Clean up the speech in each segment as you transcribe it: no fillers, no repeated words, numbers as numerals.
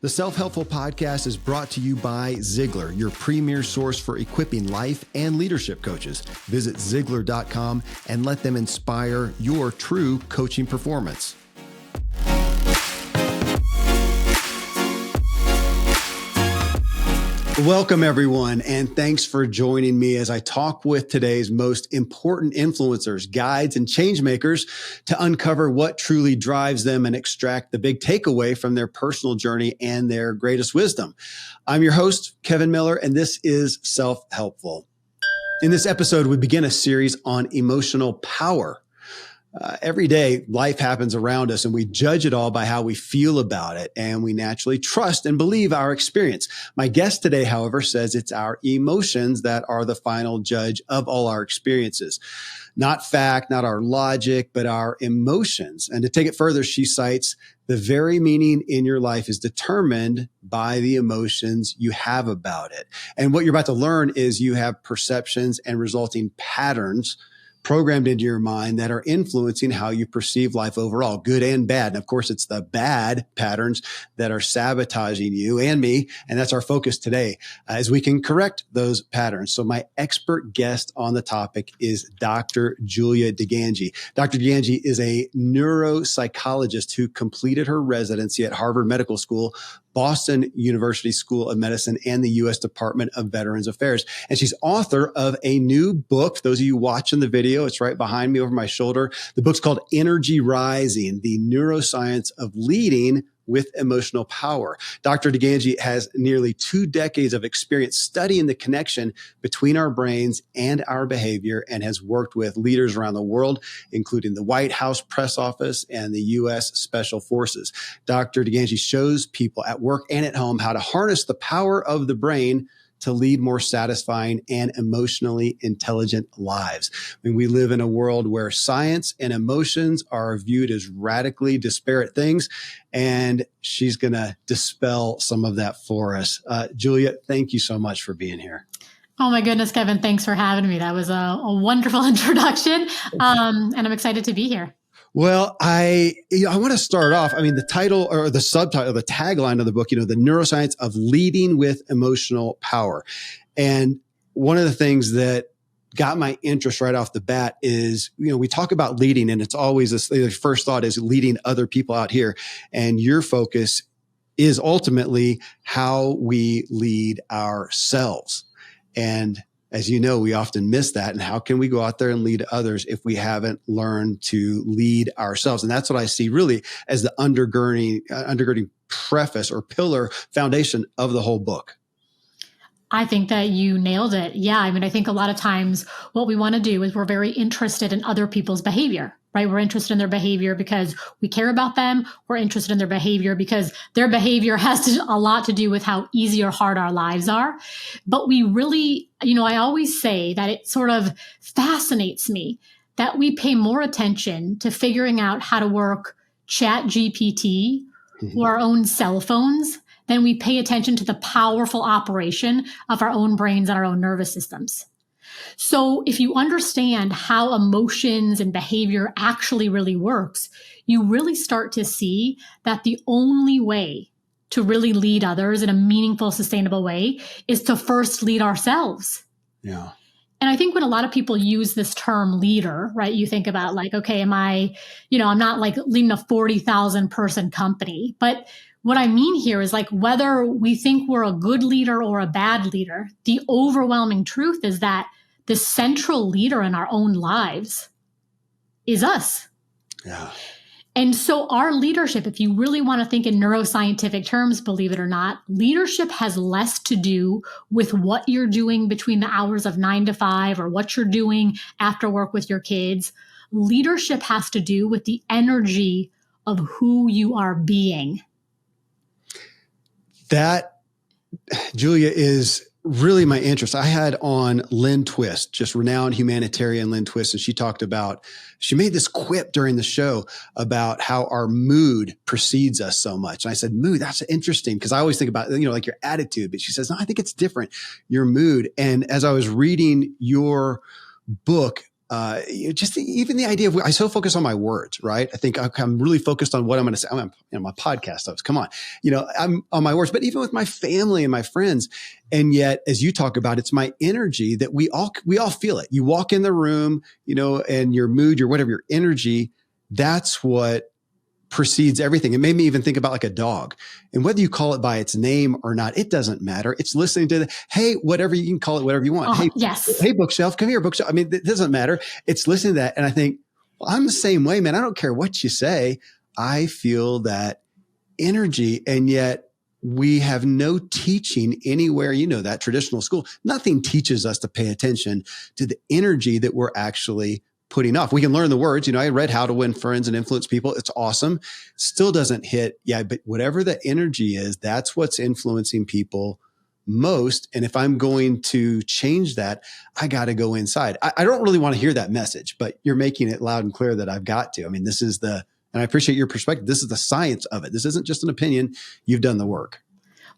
The Self-Helpful Podcast is brought to you by Ziglar, your premier source for equipping life and leadership coaches. Visit Ziglar.com and let them inspire your true coaching performance. Welcome, everyone, and thanks for joining me as I talk with today's most important influencers, guides, and change makers to uncover what truly drives them and extract the big takeaway from their personal journey and their greatest wisdom. I'm your host, Kevin Miller, and this is Self-Helpful. In this episode, we begin a series on emotional power. Every day, life happens around us and we judge it all by how we feel about it. And we naturally trust and believe our experience. My guest today, however, says it's our emotions that are the final judge of all our experiences. Not fact, not our logic, but our emotions. And to take it further, she cites the very meaning in your life is determined by the emotions you have about it. And what you're about to learn is you have perceptions and resulting patterns programmed into your mind that are influencing how you perceive life overall, good and bad. And of course, it's the bad patterns that are sabotaging you and me. And that's our focus today, as we can correct those patterns. So my expert guest on the topic is Dr. Julia DiGangi. Dr. DiGangi is a neuropsychologist who completed her residency at Harvard Medical School, Boston University School of Medicine, and the U.S. Department of Veterans Affairs. And she's author of a new book. For those of you watching the video, it's right behind me over my shoulder. The book's called Energy Rising, the Neuroscience of Leading with Emotional Power. Dr. DiGangi has nearly 2 decades of experience studying the connection between our brains and our behavior and has worked with leaders around the world, including the White House press office and the U.S. Special Forces. Dr. DiGangi shows people at work and at home how to harness the power of the brain to lead more satisfying and emotionally intelligent lives. I mean, we live in a world where science and emotions are viewed as radically disparate things, and she's going to dispel some of that for us. Julia, thank you so much for being here. Oh my goodness, Kevin, thanks for having me. That was a wonderful introduction, and I'm excited to be here. Well, I want to start off. I mean, the title or the subtitle, the tagline of the book, the Neuroscience of Leading with Emotional Power. And one of the things that got my interest right off the bat is, we talk about leading and it's always the first thought is leading other people out here. And your focus is ultimately how we lead ourselves. And as you know, we often miss that. And how can we go out there and lead others if we haven't learned to lead ourselves? And that's what I see really as the undergirding preface or pillar foundation of the whole book. I think that you nailed it. Yeah. I mean, I think a lot of times what we want to do is we're very interested in other people's behavior, right? We're interested in their behavior because we care about them. We're interested in their behavior because their behavior has a lot to do with how easy or hard our lives are. But we really, I always say that it sort of fascinates me that we pay more attention to figuring out how to work Chat GPT or our own cell phones than we pay attention to the powerful operation of our own brains and our own nervous systems. So if you understand how emotions and behavior actually really works, you really start to see that the only way to really lead others in a meaningful, sustainable way is to first lead ourselves. Yeah. And I think when a lot of people use this term leader, right, you think about like, okay, I'm not like leading a 40,000 person company, but what I mean here is like whether we think we're a good leader or a bad leader, the overwhelming truth is that the central leader in our own lives is us. Yeah. And so our leadership, if you really want to think in neuroscientific terms, believe it or not, leadership has less to do with what you're doing between the hours of 9 to 5 or what you're doing after work with your kids. Leadership has to do with the energy of who you are being. That, Julia, is really my interest. I had on Lynn Twist, just renowned humanitarian Lynn Twist, and she made this quip during the show about how our mood precedes us so much. And I said, mood, that's interesting, because I always think about, like your attitude, but she says, no, I think it's different, your mood. And as I was reading your book, just even the idea of, I so focus on my words, right? I think I'm really focused on what I'm going to say. I'm my podcast host. Come on. I'm on my words, but even with my family and my friends. And yet, as you talk about, it's my energy that we all feel it. You walk in the room, and your mood, your whatever, your energy, that's what precedes everything. It made me even think about like a dog, and whether you call it by its name or not, it doesn't matter. It's listening to hey, whatever, you can call it whatever you want. Yes. Hey, bookshelf, come here, bookshelf. I mean, it doesn't matter. It's listening to that. And I think, well, I'm the same way, man. I don't care what you say. I feel that energy. And yet we have no teaching anywhere, that traditional school, nothing teaches us to pay attention to the energy that we're actually putting off. We can learn the words. I read How to Win Friends and Influence People. It's awesome. Still doesn't hit. Yeah. But whatever the energy is, that's what's influencing people most. And if I'm going to change that, I got to go inside. I don't really want to hear that message, but you're making it loud and clear that I've got to. I mean, and I appreciate your perspective. This is the science of it. This isn't just an opinion. You've done the work.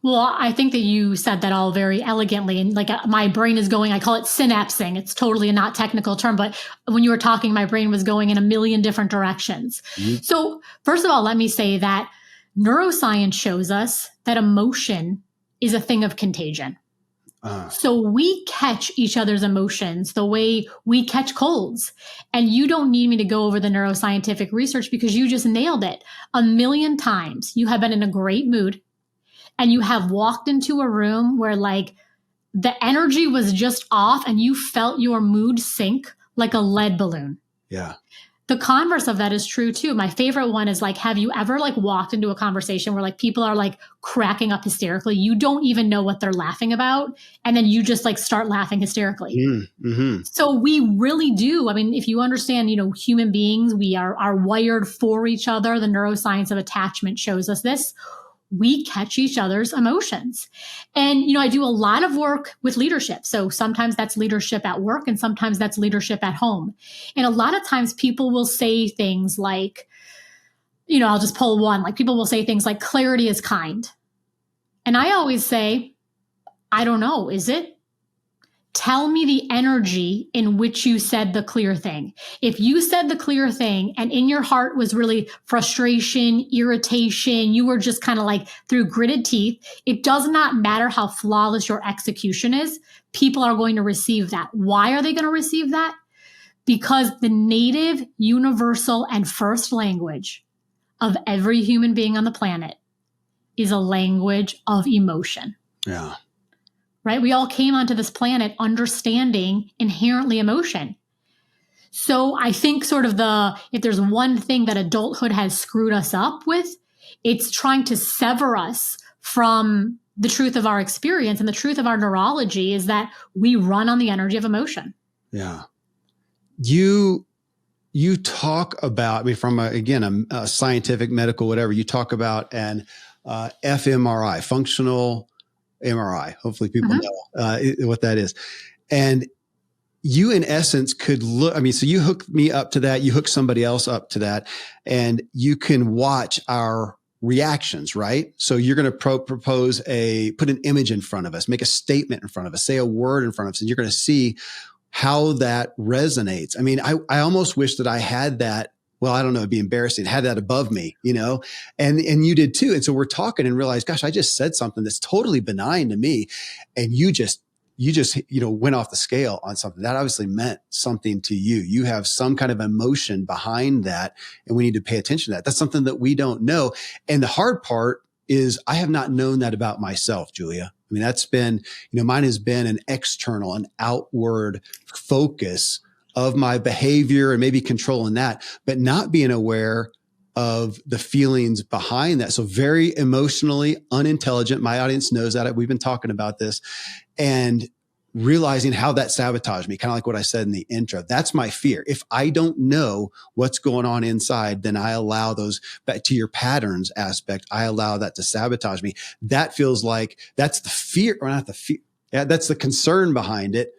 Well, I think that you said that all very elegantly, and like my brain is going, I call it synapsing. It's totally a not technical term, but when you were talking, my brain was going in a million different directions. Mm-hmm. So first of all, let me say that neuroscience shows us that emotion is a thing of contagion. So we catch each other's emotions the way we catch colds. And you don't need me to go over the neuroscientific research because you just nailed it. 1,000,000 times you have been in a great mood and you have walked into a room where like the energy was just off and you felt your mood sink like a lead balloon. Yeah. The converse of that is true too. My favorite one is like, have you ever like walked into a conversation where like people are like cracking up hysterically? You don't even know what they're laughing about. And then you just like start laughing hysterically. Mm-hmm. So we really do. I mean, if you understand, human beings, we are wired for each other. The neuroscience of attachment shows us this. We catch each other's emotions. And, I do a lot of work with leadership. So sometimes that's leadership at work and sometimes that's leadership at home. And a lot of times people will say things like, I'll just pull one, like people will say things like clarity is kind. And I always say, I don't know, is it? Tell me the energy in which you said the clear thing. If you said the clear thing and in your heart was really frustration, irritation, you were just kind of like through gritted teeth, it does not matter how flawless your execution is. People are going to receive that. Why are they going to receive that? Because the native, universal, and first language of every human being on the planet is a language of emotion. Yeah. Right? We all came onto this planet understanding inherently emotion. So I think sort of if there's one thing that adulthood has screwed us up with, it's trying to sever us from the truth of our experience. And the truth of our neurology is that we run on the energy of emotion. Yeah. You talk about, from a scientific, medical, whatever, you talk about an fMRI, functional MRI. Hopefully people know what that is. And you, in essence, could look, so you hook me up to that, you hook somebody else up to that, and you can watch our reactions, right? So you're going to propose put an image in front of us, make a statement in front of us, say a word in front of us, and you're going to see how that resonates. I almost wish that I had that. Well, I don't know, it'd be embarrassing. Had that above me, and you did too. And so we're talking and realized, gosh, I just said something that's totally benign to me. And you just went off the scale on something that obviously meant something to you. You have some kind of emotion behind that, and we need to pay attention to that. That's something that we don't know. And the hard part is I have not known that about myself, Julia. That's been, mine has been an external, an outward focus of my behavior and maybe controlling that, but not being aware of the feelings behind that. So very emotionally unintelligent. My audience knows that. We've been talking about this, and realizing how that sabotaged me, kind of like what I said in the intro. That's my fear. If I don't know what's going on inside, then I allow those, back to your patterns aspect, I allow that to sabotage me. That feels like that's the fear, or not the fear. Yeah, that's the concern behind it.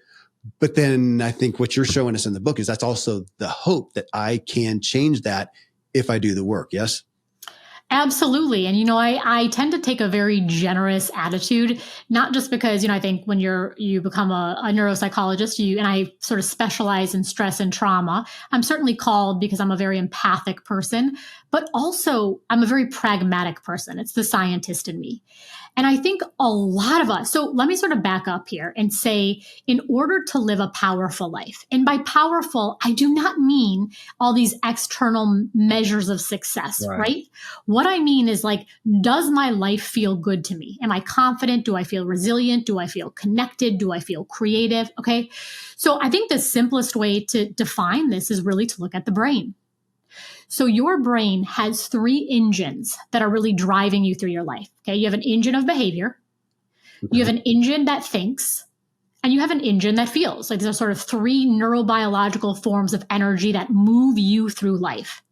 But then I think what you're showing us in the book is that's also the hope that I can change that if I do the work. Yes? Absolutely. And, I tend to take a very generous attitude, not just because, I think when you become a neuropsychologist, and I sort of specialize in stress and trauma, I'm certainly called because I'm a very empathic person, but also I'm a very pragmatic person. It's the scientist in me. And I think a lot of us, so let me sort of back up here and say, in order to live a powerful life, and by powerful, I do not mean all these external measures of success, right? What I mean is like, does my life feel good to me? Am I confident? Do I feel resilient? Do I feel connected? Do I feel creative? Okay. So I think the simplest way to define this is really to look at the brain. So your brain has three engines that are really driving you through your life. Okay. You have an engine of behavior. You have an engine that thinks, and you have an engine that feels. Like, these are sort of three neurobiological forms of energy that move you through life.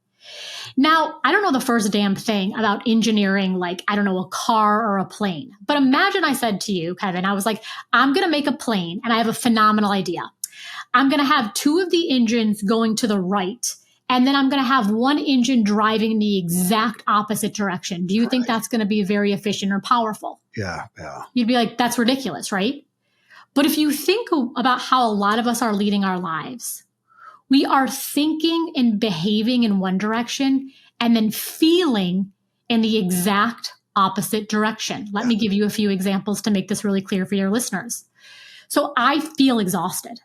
Now, I don't know the first damn thing about engineering, like, I don't know, a car or a plane. But imagine I said to you, Kevin, I was like, I'm going to make a plane and I have a phenomenal idea. I'm going to have two of the engines going to the right, and then I'm going to have one engine driving in the exact opposite direction. Do you think that's going to be very efficient or powerful? Yeah. You'd be like, that's ridiculous, right? But if you think about how a lot of us are leading our lives, we are thinking and behaving in one direction and then feeling in the exact opposite direction. Let me give you a few examples to make this really clear for your listeners. So I feel exhausted.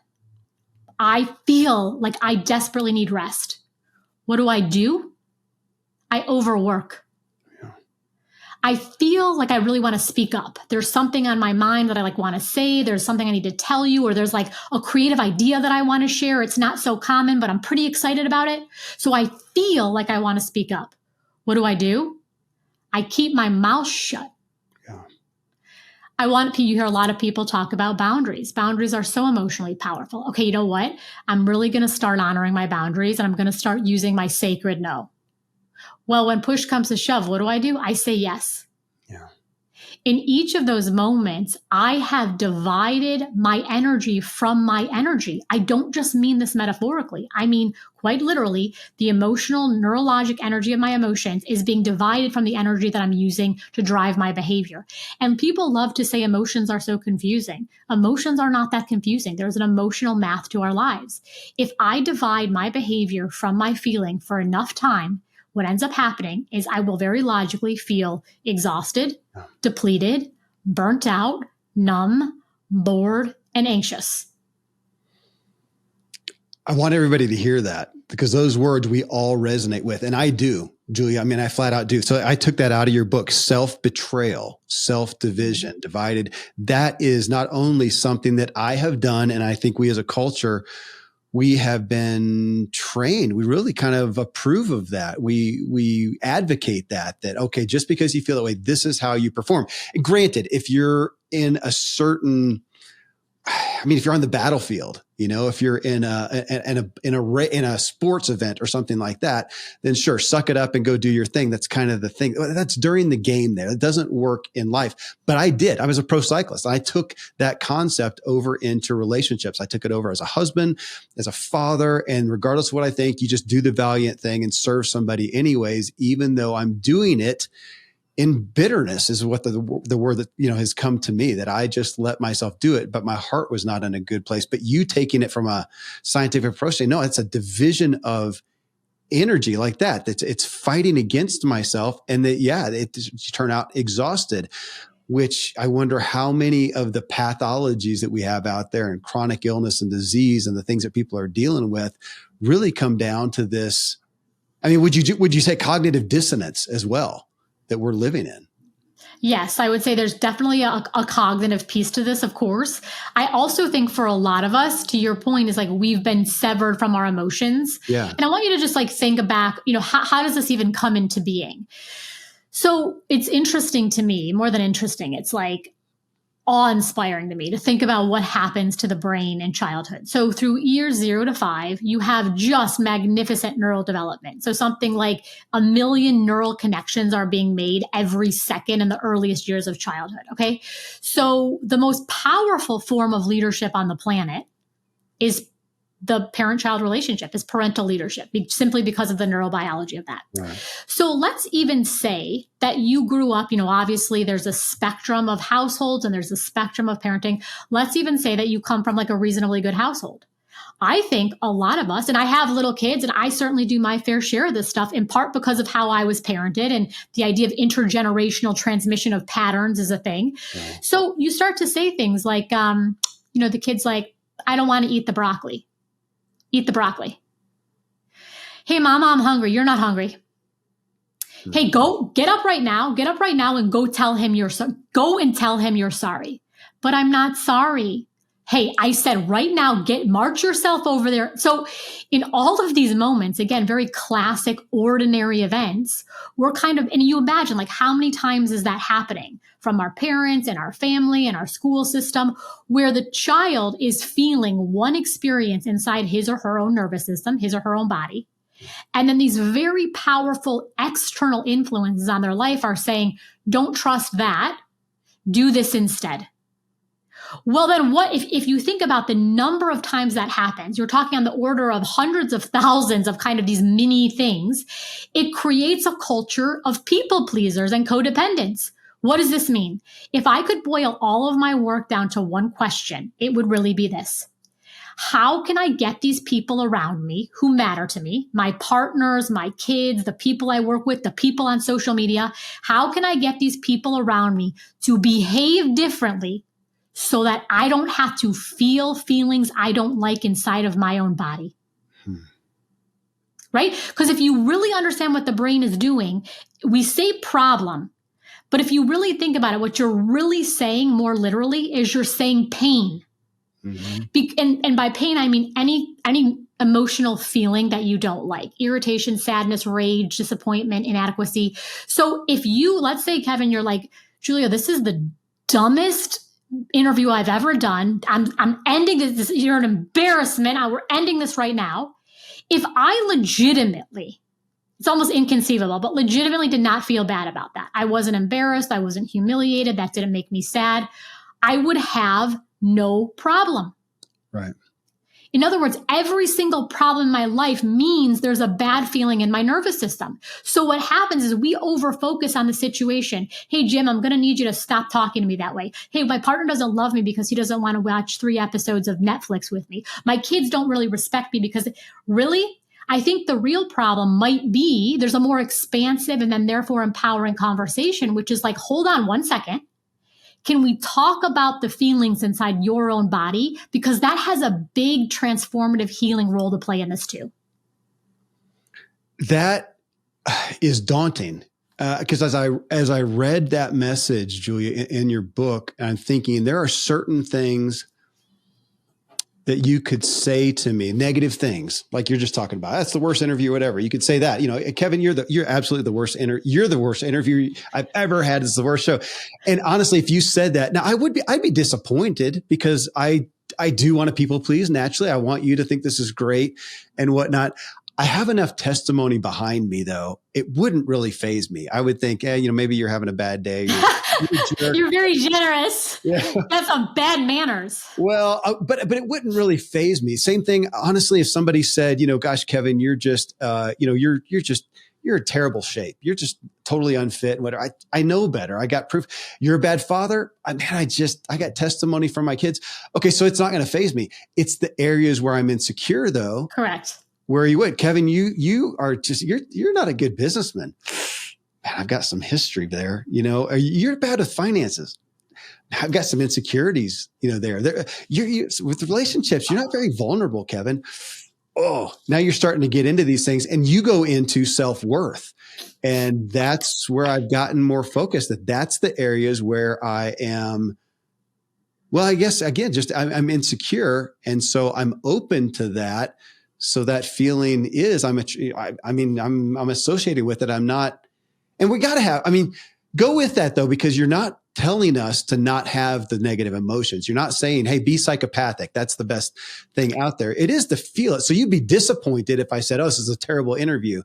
I feel like I desperately need rest. What do? I overwork. I feel like I really want to speak up. There's something on my mind that I want to say. There's something I need to tell you, or there's like a creative idea that I want to share. It's not so common, but I'm pretty excited about it. So I feel like I want to speak up. What do? I keep my mouth shut. Yeah. You hear a lot of people talk about boundaries. Boundaries are so emotionally powerful. Okay, you know what? I'm really going to start honoring my boundaries, and I'm going to start using my sacred no. Well, when push comes to shove, what do? I say yes. Yeah. In each of those moments, I have divided my energy from my energy. I don't just mean this metaphorically. I mean, quite literally, the emotional, neurologic energy of my emotions is being divided from the energy that I'm using to drive my behavior. And people love to say emotions are so confusing. Emotions are not that confusing. There's an emotional math to our lives. If I divide my behavior from my feeling for enough time, what ends up happening is I will very logically feel exhausted, depleted, burnt out, numb, bored, and anxious. I want everybody to hear that, because those words we all resonate with. And I do, Julia. I mean, I flat out do. So I took that out of your book, self-betrayal, self-division, divided. That is not only something that I have done, and I think we as a culture, we have been trained. We really kind of approve of that. We advocate that, okay, just because you feel that way, this is how you perform. And granted, if you're in a certain, if you're on the battlefield, if you're in a sports event or something like that, then sure, suck it up and go do your thing. That's kind of the thing. That's during the game there. It doesn't work in life. But I was a pro cyclist. I took that concept over into relationships. I took it over as a husband, as a father, and regardless of what I think, you just do the valiant thing and serve somebody anyways, even though I'm doing it in bitterness, is what the word that, has come to me, that I just let myself do it, but my heart was not in a good place. But you taking it from a scientific approach, saying, no, it's a division of energy like that. It's fighting against myself, and that, you turn out exhausted, which I wonder how many of the pathologies that we have out there, and chronic illness and disease and the things that people are dealing with, really come down to this. I mean, would you say cognitive dissonance as well that we're living in? Yes, I would say there's definitely a cognitive piece to this, of course. I also think for a lot of us, to your point, is like we've been severed from our emotions. Yeah. And I want you to just think back, how does this even come into being? So it's interesting to me, more than interesting. It's awe-inspiring to me to think about what happens to the brain in childhood. So through years 0 to 5, you have just magnificent neural development. So something like 1 million neural connections are being made every second in the earliest years of childhood. Okay. So the most powerful form of leadership on the planet is the parent-child relationship, is parental leadership, simply because of the neurobiology of that. Right. So let's even say that you grew up, obviously there's a spectrum of households and there's a spectrum of parenting. Let's even say that you come from like a reasonably good household. I think a lot of us, and I have little kids, and I certainly do my fair share of this stuff, in part because of how I was parented, and the idea of intergenerational transmission of patterns is a thing. Yeah. So you start to say things like, the kid's like, I don't want to eat the broccoli. Eat the broccoli. Hey, mama, I'm hungry. You're not hungry. Mm-hmm. Hey, get up right now and go and tell him you're sorry. But I'm not sorry. Hey, I said right now, march yourself over there. So in all of these moments, again, very classic, ordinary events, we're and you imagine like how many times is that happening from our parents and our family and our school system, where the child is feeling one experience inside his or her own nervous system, his or her own body. And then these very powerful external influences on their life are saying, don't trust that, do this instead. Well, then what if you think about the number of times that happens, you're talking on the order of hundreds of thousands of kind of these mini things. It creates a culture of people pleasers and codependence. What does this mean? If I could boil all of my work down to one question, it would really be this. How can I get these people around me who matter to me, my partners, my kids, the people I work with, the people on social media? How can I get these people around me to behave differently so that I don't have to feel feelings I don't like inside of my own body? Right? Because if you really understand what the brain is doing, we say problem, but if you really think about it, what you're really saying more literally is you're saying pain. Mm-hmm. And by pain, I mean any emotional feeling that you don't like: irritation, sadness, rage, disappointment, inadequacy. So if let's say, Kevin, you're like, Julia, this is the dumbest interview I've ever done. I'm ending this. You're an embarrassment. We're ending this right now. If I legitimately, it's almost inconceivable, but legitimately did not feel bad about that, I wasn't embarrassed, I wasn't humiliated, that didn't make me sad, I would have no problem. Right. In other words, every single problem in my life means there's a bad feeling in my nervous system. So what happens is we overfocus on the situation. Hey, Jim, I'm going to need you to stop talking to me that way. Hey, my partner doesn't love me because he doesn't want to watch 3 episodes of Netflix with me. My kids don't really respect me because really, I think the real problem might be there's a more expansive and then therefore empowering conversation, which is like, hold on one second. Can we talk about the feelings inside your own body? Because that has a big transformative healing role to play in this too. That is daunting. Because as I read that message, Julia, in your book, I'm thinking there are certain things that you could say to me, negative things, like you're just talking about. That's the worst interview, whatever. You could say that, Kevin, you're absolutely the worst you're the worst interview I've ever had. It's the worst show. And honestly, if you said that, now I'd be disappointed because I do want to people please. Naturally, I want you to think this is great and whatnot. I have enough testimony behind me, though. It wouldn't really faze me. I would think, maybe you're having a bad day. You're very generous. Yeah. That's some bad manners. Well, but it wouldn't really faze me. Same thing, honestly, if somebody said, gosh, Kevin, you're just, you're a terrible shape. You're just totally unfit. Whatever. I know better. I got proof. You're a bad father. I got testimony from my kids. Okay, so it's not going to faze me. It's the areas where I'm insecure, though. Correct. Where you would, Kevin, you are just, you're not a good businessman. Man, I've got some history there. You're bad with finances. I've got some insecurities, there. You with relationships, you're not very vulnerable, Kevin. Oh, now you're starting to get into these things and you go into self-worth. And that's where I've gotten more focused, that's the areas where I am. Well, I guess, again, just I'm insecure. And so I'm open to that. So that feeling is, I'm associated with it. I'm not, and we got to have, go with that though, because you're not telling us to not have the negative emotions. You're not saying, hey, be psychopathic. That's the best thing out there. It is to feel it. So you'd be disappointed if I said, oh, this is a terrible interview,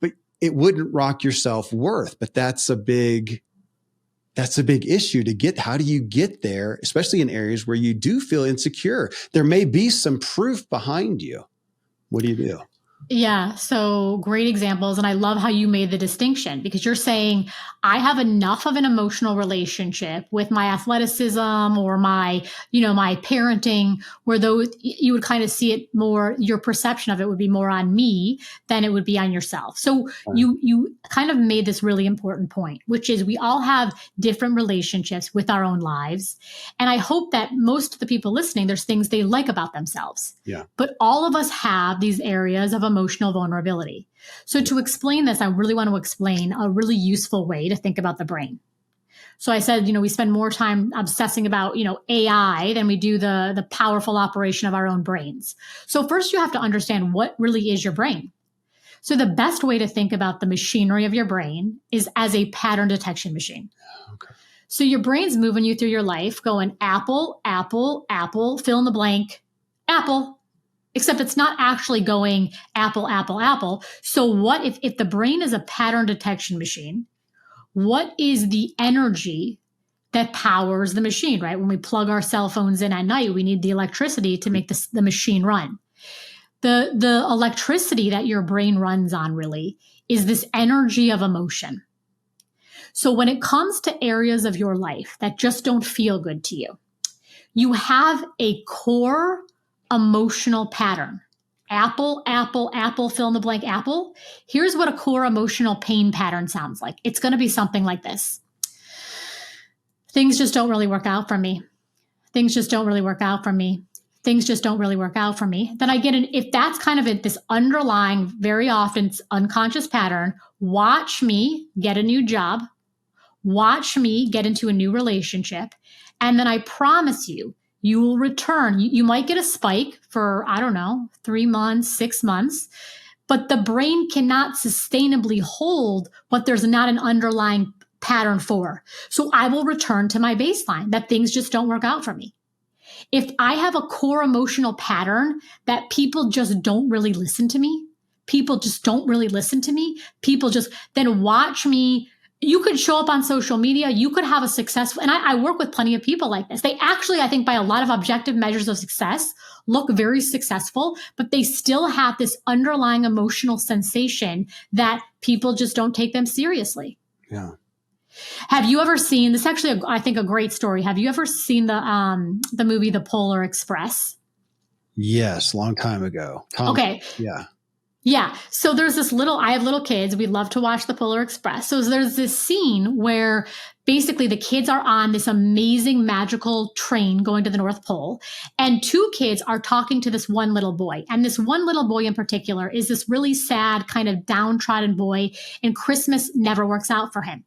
but it wouldn't rock your self-worth. But that's a big That's a big issue to get. How do you get there, especially in areas where you do feel insecure? There may be some proof behind you. What do you do? Yeah, so great examples. And I love how you made the distinction, because you're saying I have enough of an emotional relationship with my athleticism or my, my parenting, where those you would kind of see it more, your perception of it would be more on me than it would be on yourself. So you kind of made this really important point, which is we all have different relationships with our own lives. And I hope that most of the people listening, there's things they like about themselves. Yeah. But all of us have these areas of emotional vulnerability. So to explain this, I really want to explain a really useful way to think about the brain. So I said, we spend more time obsessing about, AI than we do the powerful operation of our own brains. So first you have to understand what really is your brain. So the best way to think about the machinery of your brain is as a pattern detection machine. Okay. So your brain's moving you through your life going apple, apple, apple, fill in the blank, apple. Except it's not actually going apple, apple, apple. So what if the brain is a pattern detection machine, what is the energy that powers the machine, right? When we plug our cell phones in at night, we need the electricity to make the machine run. The electricity that your brain runs on really is this energy of emotion. So when it comes to areas of your life that just don't feel good to you, you have a core emotional pattern. Apple, apple, apple, fill in the blank, apple. Here's what a core emotional pain pattern sounds like. It's going to be something like this. Things just don't really work out for me. Things just don't really work out for me. Things just don't really work out for me. Then I get if that's kind of this underlying, very often unconscious pattern, watch me get a new job, watch me get into a new relationship, and then I promise you, you will return. You might get a spike for, 3 months, 6 months, but the brain cannot sustainably hold what there's not an underlying pattern for. So I will return to my baseline that things just don't work out for me. If I have a core emotional pattern that people just don't really listen to me, then watch me. You could show up on social media. You could have a successful, and I work with plenty of people like this. They actually, I think by a lot of objective measures of success, look very successful, but they still have this underlying emotional sensation that people just don't take them seriously. Yeah. Have you ever seen, this is actually, I think, a great story. Have you ever seen the movie, The Polar Express? Yes. Long time ago. Okay. Yeah. Yeah. So there's I have little kids. We love to watch the Polar Express. So there's this scene where basically the kids are on this amazing magical train going to the North Pole. And two kids are talking to this one little boy. And this one little boy in particular is this really sad, kind of downtrodden boy. And Christmas never works out for him.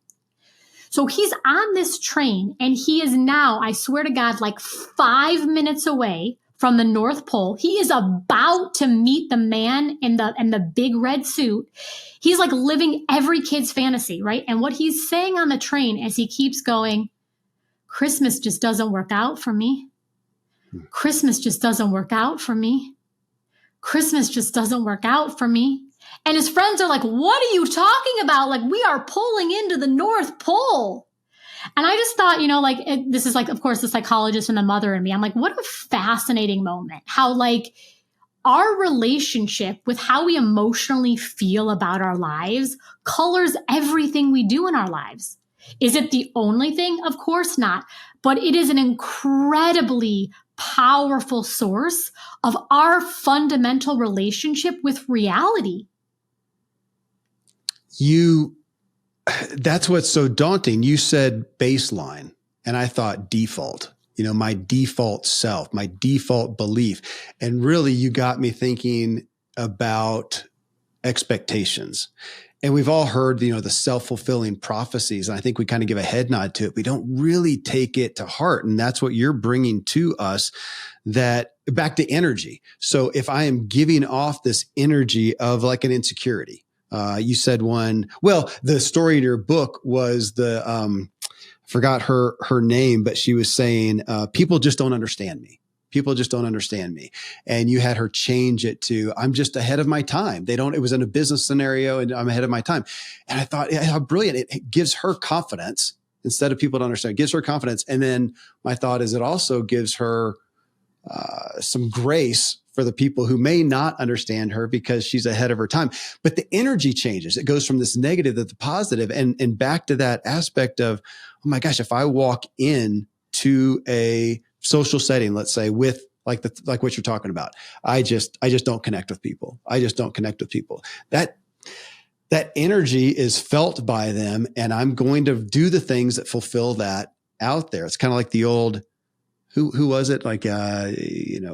So he's on this train and he is now, I swear to God, like 5 minutes away from the North Pole. He is about to meet the man in the big red suit. He's like living every kid's fantasy, right? And what he's saying on the train as he keeps going, Christmas just doesn't work out for me. Christmas just doesn't work out for me. Christmas just doesn't work out for me. And his friends are like, what are you talking about? Like, we are pulling into the North Pole. And I just thought, this is like, of course, the psychologist and the mother in me. I'm like, what a fascinating moment. How like our relationship with how we emotionally feel about our lives colors everything we do in our lives. Is it the only thing? Of course not. But it is an incredibly powerful source of our fundamental relationship with reality. That's what's so daunting. You said baseline, and I thought default, my default self, my default belief. And really, you got me thinking about expectations. And we've all heard, the self-fulfilling prophecies. And I think we kind of give a head nod to it. We don't really take it to heart. And that's what you're bringing to us, that back to energy. So if I am giving off this energy of like an insecurity, you said the story in your book was forgot her name, but she was saying, people just don't understand me. People just don't understand me. And you had her change it to, I'm just ahead of my time. It was in a business scenario and I'm ahead of my time. And I thought, how brilliant. It gives her confidence instead of people to understand. It gives her confidence. And then my thought is it also gives her some grace for the people who may not understand her because she's ahead of her time. But the energy changes. It goes from this negative to the positive, and back to that aspect of, oh my gosh, if I walk in to a social setting, let's say with like what you're talking about, I just don't connect with people. I just don't connect with people. That energy is felt by them, and I'm going to do the things that fulfill that out there. It's kind of like the old, who was it? Like,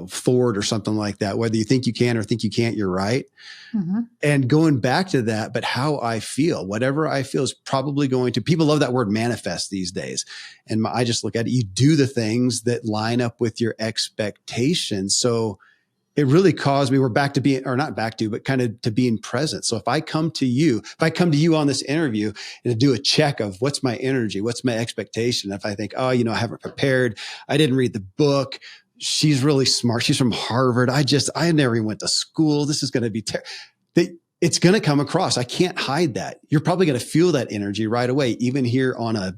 Ford or something like that. Whether you think you can or think you can't, you're right. Mm-hmm. And going back to that, but how I feel, whatever I feel is probably going to, people love that word manifest these days. And I just look at it. You do the things that line up with your expectations. So it really caused me, we're back to being, or not back to, but kind of to being present. So if I come to you on this interview and to do a check of what's my energy, what's my expectation. If I think, I haven't prepared, I didn't read the book, she's really smart, she's from Harvard, I never even went to school, this is going to be it's going to come across. I can't hide that. You're probably going to feel that energy right away, even here on a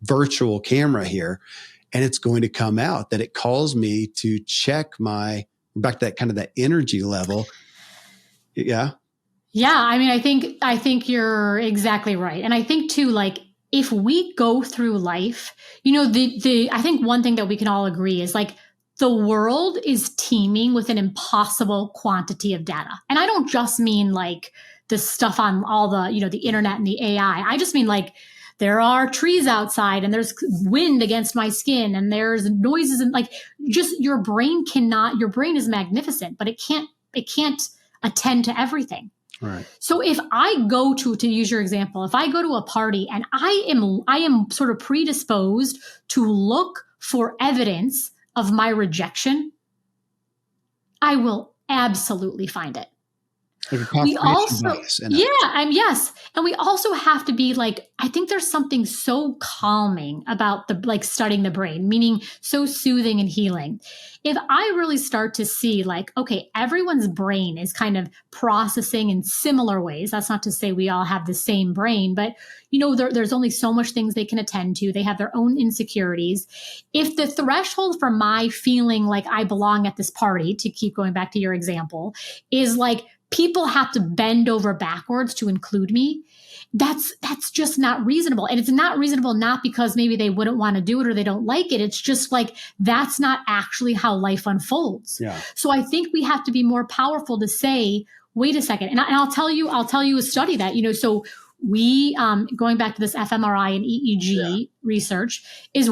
virtual camera here. And it's going to come out that it calls me to check back to that kind of that energy level. Yeah. Yeah. I mean, I think you're exactly right. And I think too, like, if we go through life, I think one thing that we can all agree is like the world is teeming with an impossible quantity of data. And I don't just mean like the stuff on all the, the internet and the AI. I just mean like, there are trees outside and there's wind against my skin and there's noises and like just your brain is magnificent, but it can't attend to everything. Right. So if I go to use your example, if I go to a party and I am sort of predisposed to look for evidence of my rejection, I will absolutely find it. We also, yes. And we also have to be like, I think there's something so calming about studying the brain, meaning so soothing and healing. If I really start to see like, okay, everyone's brain is kind of processing in similar ways. That's not to say we all have the same brain, but there's only so much things they can attend to. They have their own insecurities. If the threshold for my feeling like I belong at this party, to keep going back to your example, is like, people have to bend over backwards to include me, that's just not reasonable. And it's not reasonable not because maybe they wouldn't want to do it or they don't like it. It's just like, that's not actually how life unfolds. Yeah. So I think we have to be more powerful to say, wait a second. And I'll tell you a study that, so we, going back to this fMRI and EEG research, is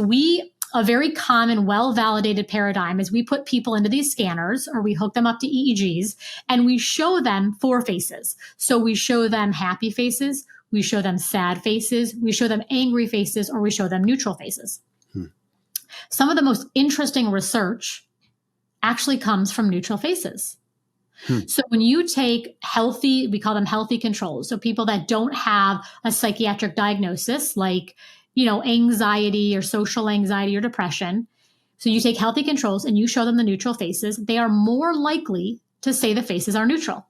a very common, well-validated paradigm is we put people into these scanners or we hook them up to EEGs and we show them 4 faces. So we show them happy faces, we show them sad faces, we show them angry faces, or we show them neutral faces. Some of the most interesting research actually comes from neutral faces. So when you take we call them healthy controls. So people that don't have a psychiatric diagnosis like anxiety or social anxiety or depression. So you take healthy controls and you show them the neutral faces. They are more likely to say the faces are neutral.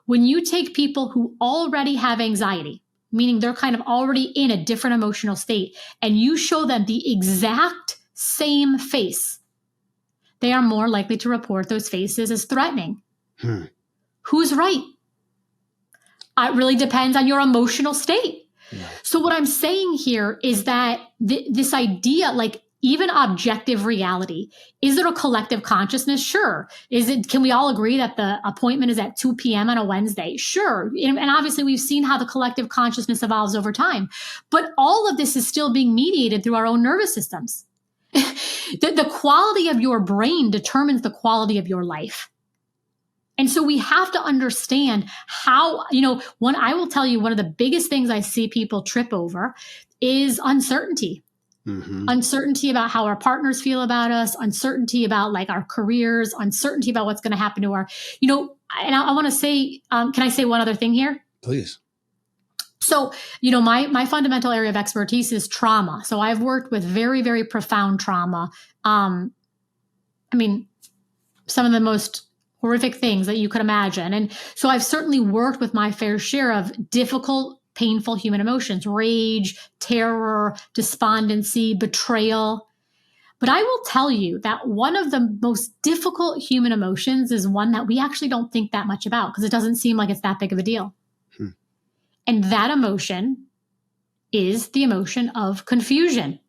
When you take people who already have anxiety, meaning they're kind of already in a different emotional state, and you show them the exact same face, they are more likely to report those faces as threatening. Who's right? It really depends on your emotional state. Yeah. So what I'm saying here is that this idea, like even objective reality, is there a collective consciousness? Sure. Can we all agree that the appointment is at 2 p.m. on a Wednesday? Sure. And obviously we've seen how the collective consciousness evolves over time, but all of this is still being mediated through our own nervous systems. The quality of your brain determines the quality of your life. And so we have to understand how, I will tell you, one of the biggest things I see people trip over is uncertainty. Mm-hmm. Uncertainty about how our partners feel about us, uncertainty about like our careers, uncertainty about what's going to happen to our, and I want to say, can I say one other thing here? Please. So, my fundamental area of expertise is trauma. So I've worked with very, very profound trauma. Some of the most horrific things that you could imagine. And so I've certainly worked with my fair share of difficult painful human emotions: rage, terror, despondency, betrayal. But I will tell you that one of the most difficult human emotions is one that we actually don't think that much about because it doesn't seem like it's that big of a deal. And that emotion is the emotion of confusion.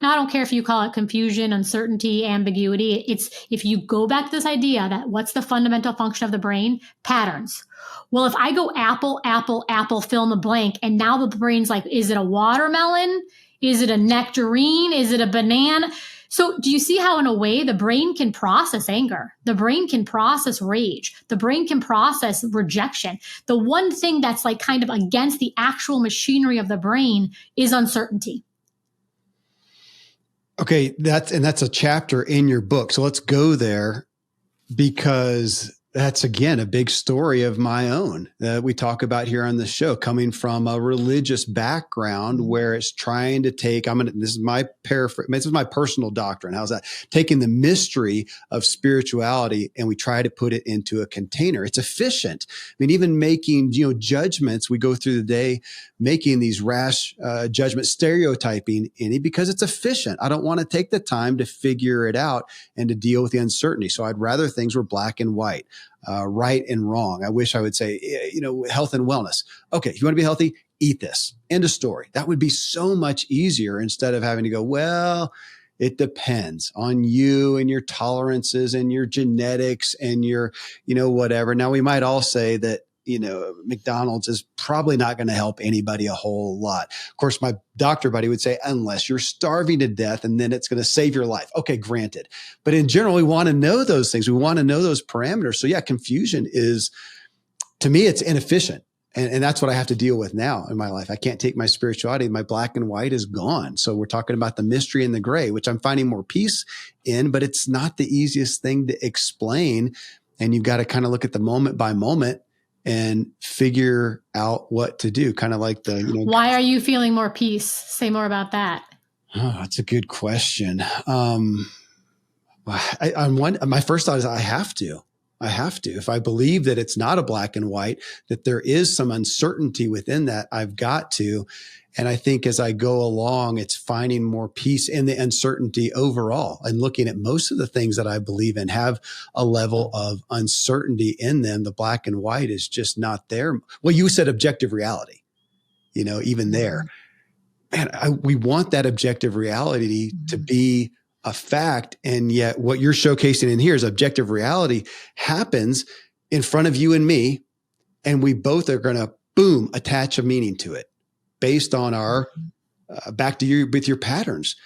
Now, I don't care if you call it confusion, uncertainty, ambiguity. It's if you go back to this idea that what's the fundamental function of the brain? Patterns. Well, if I go apple, apple, apple, fill in the blank, and now the brain's like, is it a watermelon? Is it a nectarine? Is it a banana? So do you see how in a way the brain can process anger? The brain can process rage. The brain can process rejection. The one thing that's like kind of against the actual machinery of the brain is uncertainty. Okay, that's a chapter in your book. So let's go there because that's, again, a big story of my own that we talk about here on the show, coming from a religious background where it's trying to take, this is my paraphrase, this is my personal doctrine. How's that? Taking the mystery of spirituality and we try to put it into a container. It's efficient. I mean, even making, judgments, we go through the day making these rash judgments, stereotyping any because it's efficient. I don't want to take the time to figure it out and to deal with the uncertainty. So I'd rather things were black and white. Right and wrong. I wish I would say, health and wellness. Okay, if you want to be healthy, eat this. End of story. That would be so much easier instead of having to go, well, it depends on you and your tolerances and your genetics and your, whatever. Now, we might all say that, McDonald's is probably not going to help anybody a whole lot. Of course, my doctor buddy would say, unless you're starving to death and then it's going to save your life. Okay, granted. But in general, we want to know those things. We want to know those parameters. So yeah, confusion is, to me, it's inefficient. And that's what I have to deal with now in my life. I can't take my spirituality. My black and white is gone. So we're talking about the mystery and the gray, which I'm finding more peace in, but it's not the easiest thing to explain. And you've got to kind of look at the moment by moment and figure out what to do. Kind of like why are you feeling more peace? Say more about that. Oh, that's a good question. My first thought is I have to. If I believe that it's not a black and white, that there is some uncertainty within that, I've got to. And I think as I go along, it's finding more peace in the uncertainty overall and looking at most of the things that I believe in have a level of uncertainty in them. The black and white is just not there. Well, you said objective reality, even there. Man, we want that objective reality to be a fact. And yet what you're showcasing in here is objective reality happens in front of you and me. And we both are going to, boom, attach a meaning to it based on our, back to you with your patterns.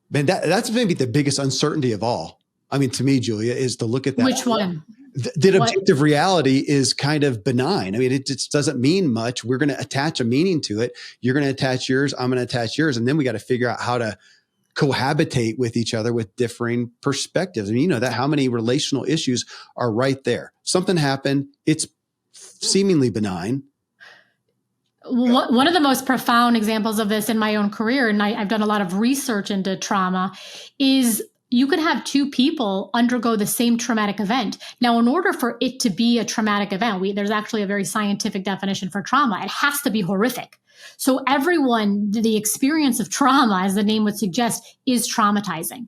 Man, that's maybe the biggest uncertainty of all. I mean, to me, Julia, is to look at that. Which one? That objective reality is kind of benign. I mean, it just doesn't mean much. We're going to attach a meaning to it. You're going to attach yours. I'm going to attach yours. And then we got to figure out how to cohabitate with each other with differing perspectives. I mean, that how many relational issues are right there. Something happened. It's seemingly benign. One of the most profound examples of this in my own career, and I've done a lot of research into trauma, is you could have two people undergo the same traumatic event. Now, in order for it to be a traumatic event, there's actually a very scientific definition for trauma. It has to be horrific. So everyone, the experience of trauma, as the name would suggest, is traumatizing.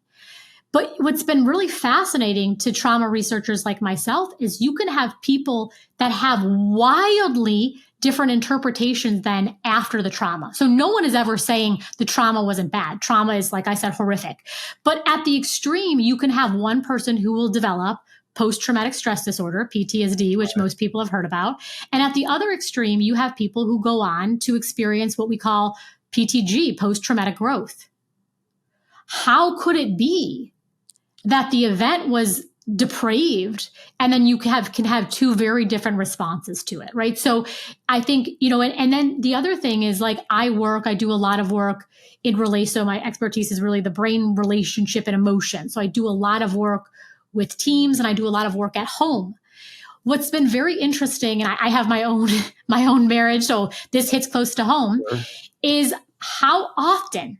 But what's been really fascinating to trauma researchers like myself is you can have people that have wildly different interpretations than after the trauma. So no one is ever saying the trauma wasn't bad. Trauma is, like I said, horrific. But at the extreme, you can have one person who will develop post-traumatic stress disorder, PTSD, which most people have heard about. And at the other extreme, you have people who go on to experience what we call PTG, post-traumatic growth. How could it be that the event was depraved and then you can have two very different responses to it, right? So I think, and then the other thing is like I do a lot of work in relation. So my expertise is really the brain relationship and emotion. So I do a lot of work with teams and I do a lot of work at home. What's been very interesting, and I have my own marriage, so this hits close to home, is how often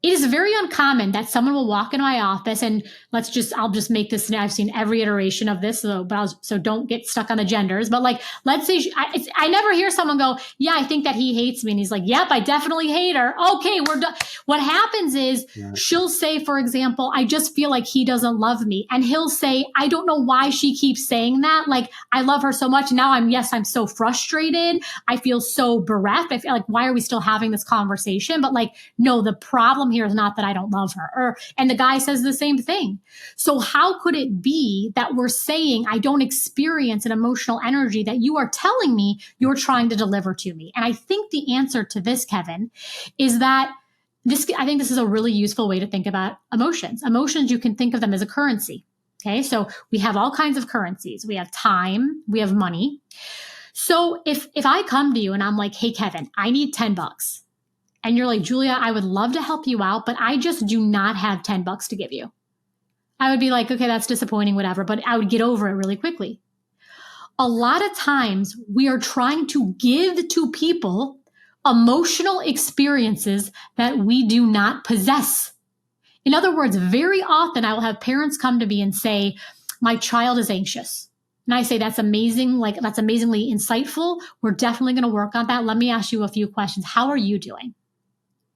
it is very uncommon that someone will walk into my office and I'll just make this. I've seen every iteration of this, so don't get stuck on the genders. But like, let's say I never hear someone go, yeah, I think that he hates me. And he's like, yep, I definitely hate her. Okay, we're done. What happens is she'll say, for example, I just feel like he doesn't love me. And he'll say, I don't know why she keeps saying that. Like, I love her so much. Now I'm so frustrated. I feel so bereft. I feel like, why are we still having this conversation? But like, no, the problem here is not that I don't love her. And the guy says the same thing. So how could it be that we're saying I don't experience an emotional energy that you are telling me you're trying to deliver to me? And I think the answer to this, Kevin, is that I think this is a really useful way to think about emotions. Emotions, you can think of them as a currency. Okay. So we have all kinds of currencies. We have time, we have money. So if I come to you and I'm like, hey, Kevin, I need $10. And you're like, Julia, I would love to help you out, but I just do not have $10 to give you. I would be like, okay, that's disappointing, whatever, but I would get over it really quickly. A lot of times we are trying to give to people emotional experiences that we do not possess. In other words, very often I will have parents come to me and say, my child is anxious. And I say, that's amazing. Like, that's amazingly insightful. We're definitely going to work on that. Let me ask you a few questions. How are you doing?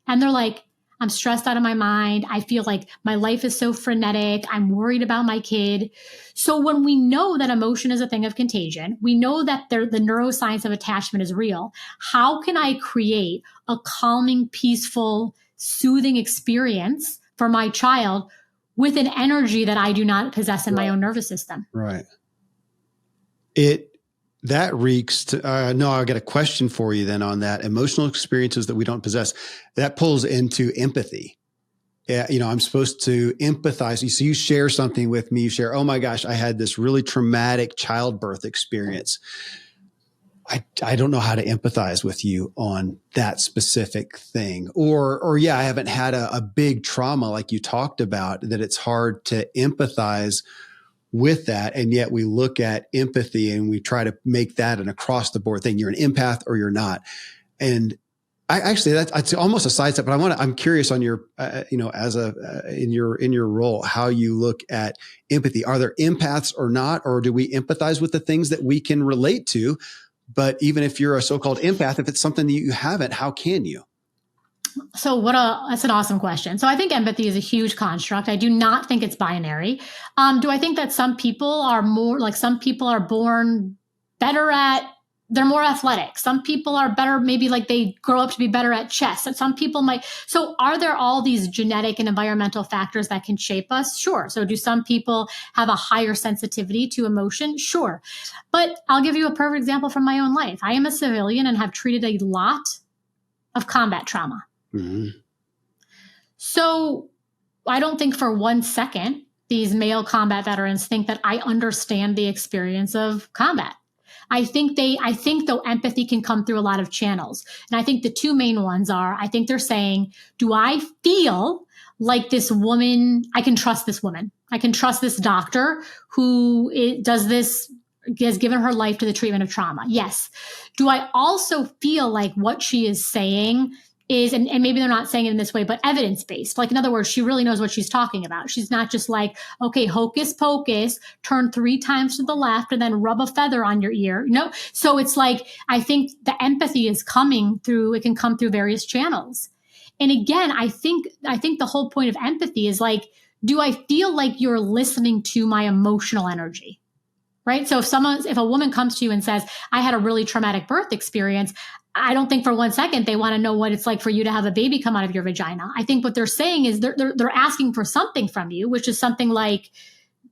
And they're like, I'm stressed out of my mind. I feel like my life is so frenetic. I'm worried about my kid. So when we know that emotion is a thing of contagion, we know that the neuroscience of attachment is real. How can I create a calming, peaceful, soothing experience for my child with an energy that I do not possess in my own nervous system? Right. That reeks to, no, I got a question for you then on that. Emotional experiences that we don't possess, that pulls into empathy. Yeah, I'm supposed to empathize. So you share something with me, you share, oh my gosh, I had this really traumatic childbirth experience. I don't know how to empathize with you on that specific thing. Or yeah, I haven't had a big trauma like you talked about, that it's hard to empathize with that. And yet we look at empathy and we try to make that an across the board thing. You're an empath or you're not. And that's almost a sidestep, but I'm curious on your, in your role, how you look at empathy. Are there empaths or not? Or do we empathize with the things that we can relate to? But even if you're a so-called empath, if it's something that you haven't, how can you? So that's an awesome question. So I think empathy is a huge construct. I do not think it's binary. Do I think that some people are born better they're more athletic. Some people are better, maybe like they grow up to be better at chess. And some people might. So are there all these genetic and environmental factors that can shape us? Sure. So do some people have a higher sensitivity to emotion? Sure. But I'll give you a perfect example from my own life. I am a civilian and have treated a lot of combat trauma. Mm-hmm. So I don't think for 1 second these male combat veterans think that I understand the experience of combat. I think though empathy can come through a lot of channels. And I think the two main ones are, I think they're saying, do I feel like this woman, I can trust this woman. I can trust this doctor who does this, has given her life to the treatment of trauma. Yes. Do I also feel like what she is saying is, and maybe they're not saying it in this way, but evidence-based. Like, in other words, she really knows what she's talking about. She's not just like, okay, hocus pocus, turn 3 times to the left and then rub a feather on your ear. No. So it's like, I think the empathy is coming through, it can come through various channels. And again, I think the whole point of empathy is like, do I feel like you're listening to my emotional energy? Right? So if a woman comes to you and says, I had a really traumatic birth experience, I don't think for 1 second they want to know what it's like for you to have a baby come out of your vagina. I think what they're saying is they're asking for something from you, which is something like,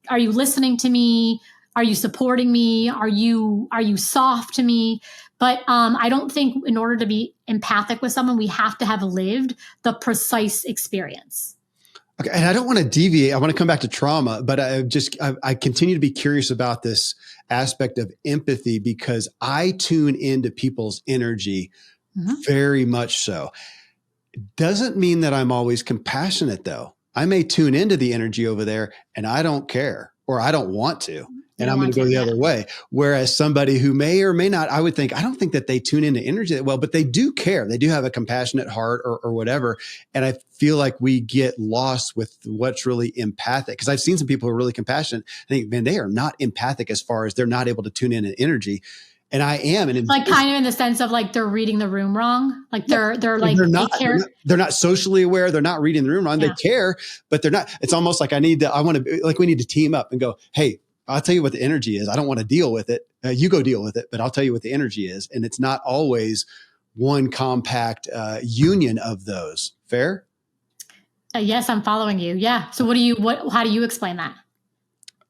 are you listening to me? Are you supporting me? Are you soft to me? But I don't think in order to be empathic with someone, we have to have lived the precise experience. Okay. And I don't want to deviate. I want to come back to trauma, but I continue to be curious about this aspect of empathy because I tune into people's energy very much so. Doesn't mean that I'm always compassionate though. I may tune into the energy over there and I don't care or I don't want to. and I'm going to go the other way. Whereas somebody who may or may not, I don't think that they tune into energy that well, but they do care. They do have a compassionate heart or whatever. And I feel like we get lost with what's really empathic. Because I've seen some people who are really compassionate. I think, man, they are not empathic as far as they're not able to tune in to energy. And I am. And like kind of in the sense of like they're reading the room wrong. Like they're like, they're not socially aware. They're not reading the room wrong. Yeah. They care, but they're not. It's almost like we need to team up and go, hey, I'll tell you what the energy is. I don't want to deal with it. You go deal with it, but I'll tell you what the energy is. And it's not always one compact union of those. Fair? Yes, I'm following you. Yeah. So how do you explain that?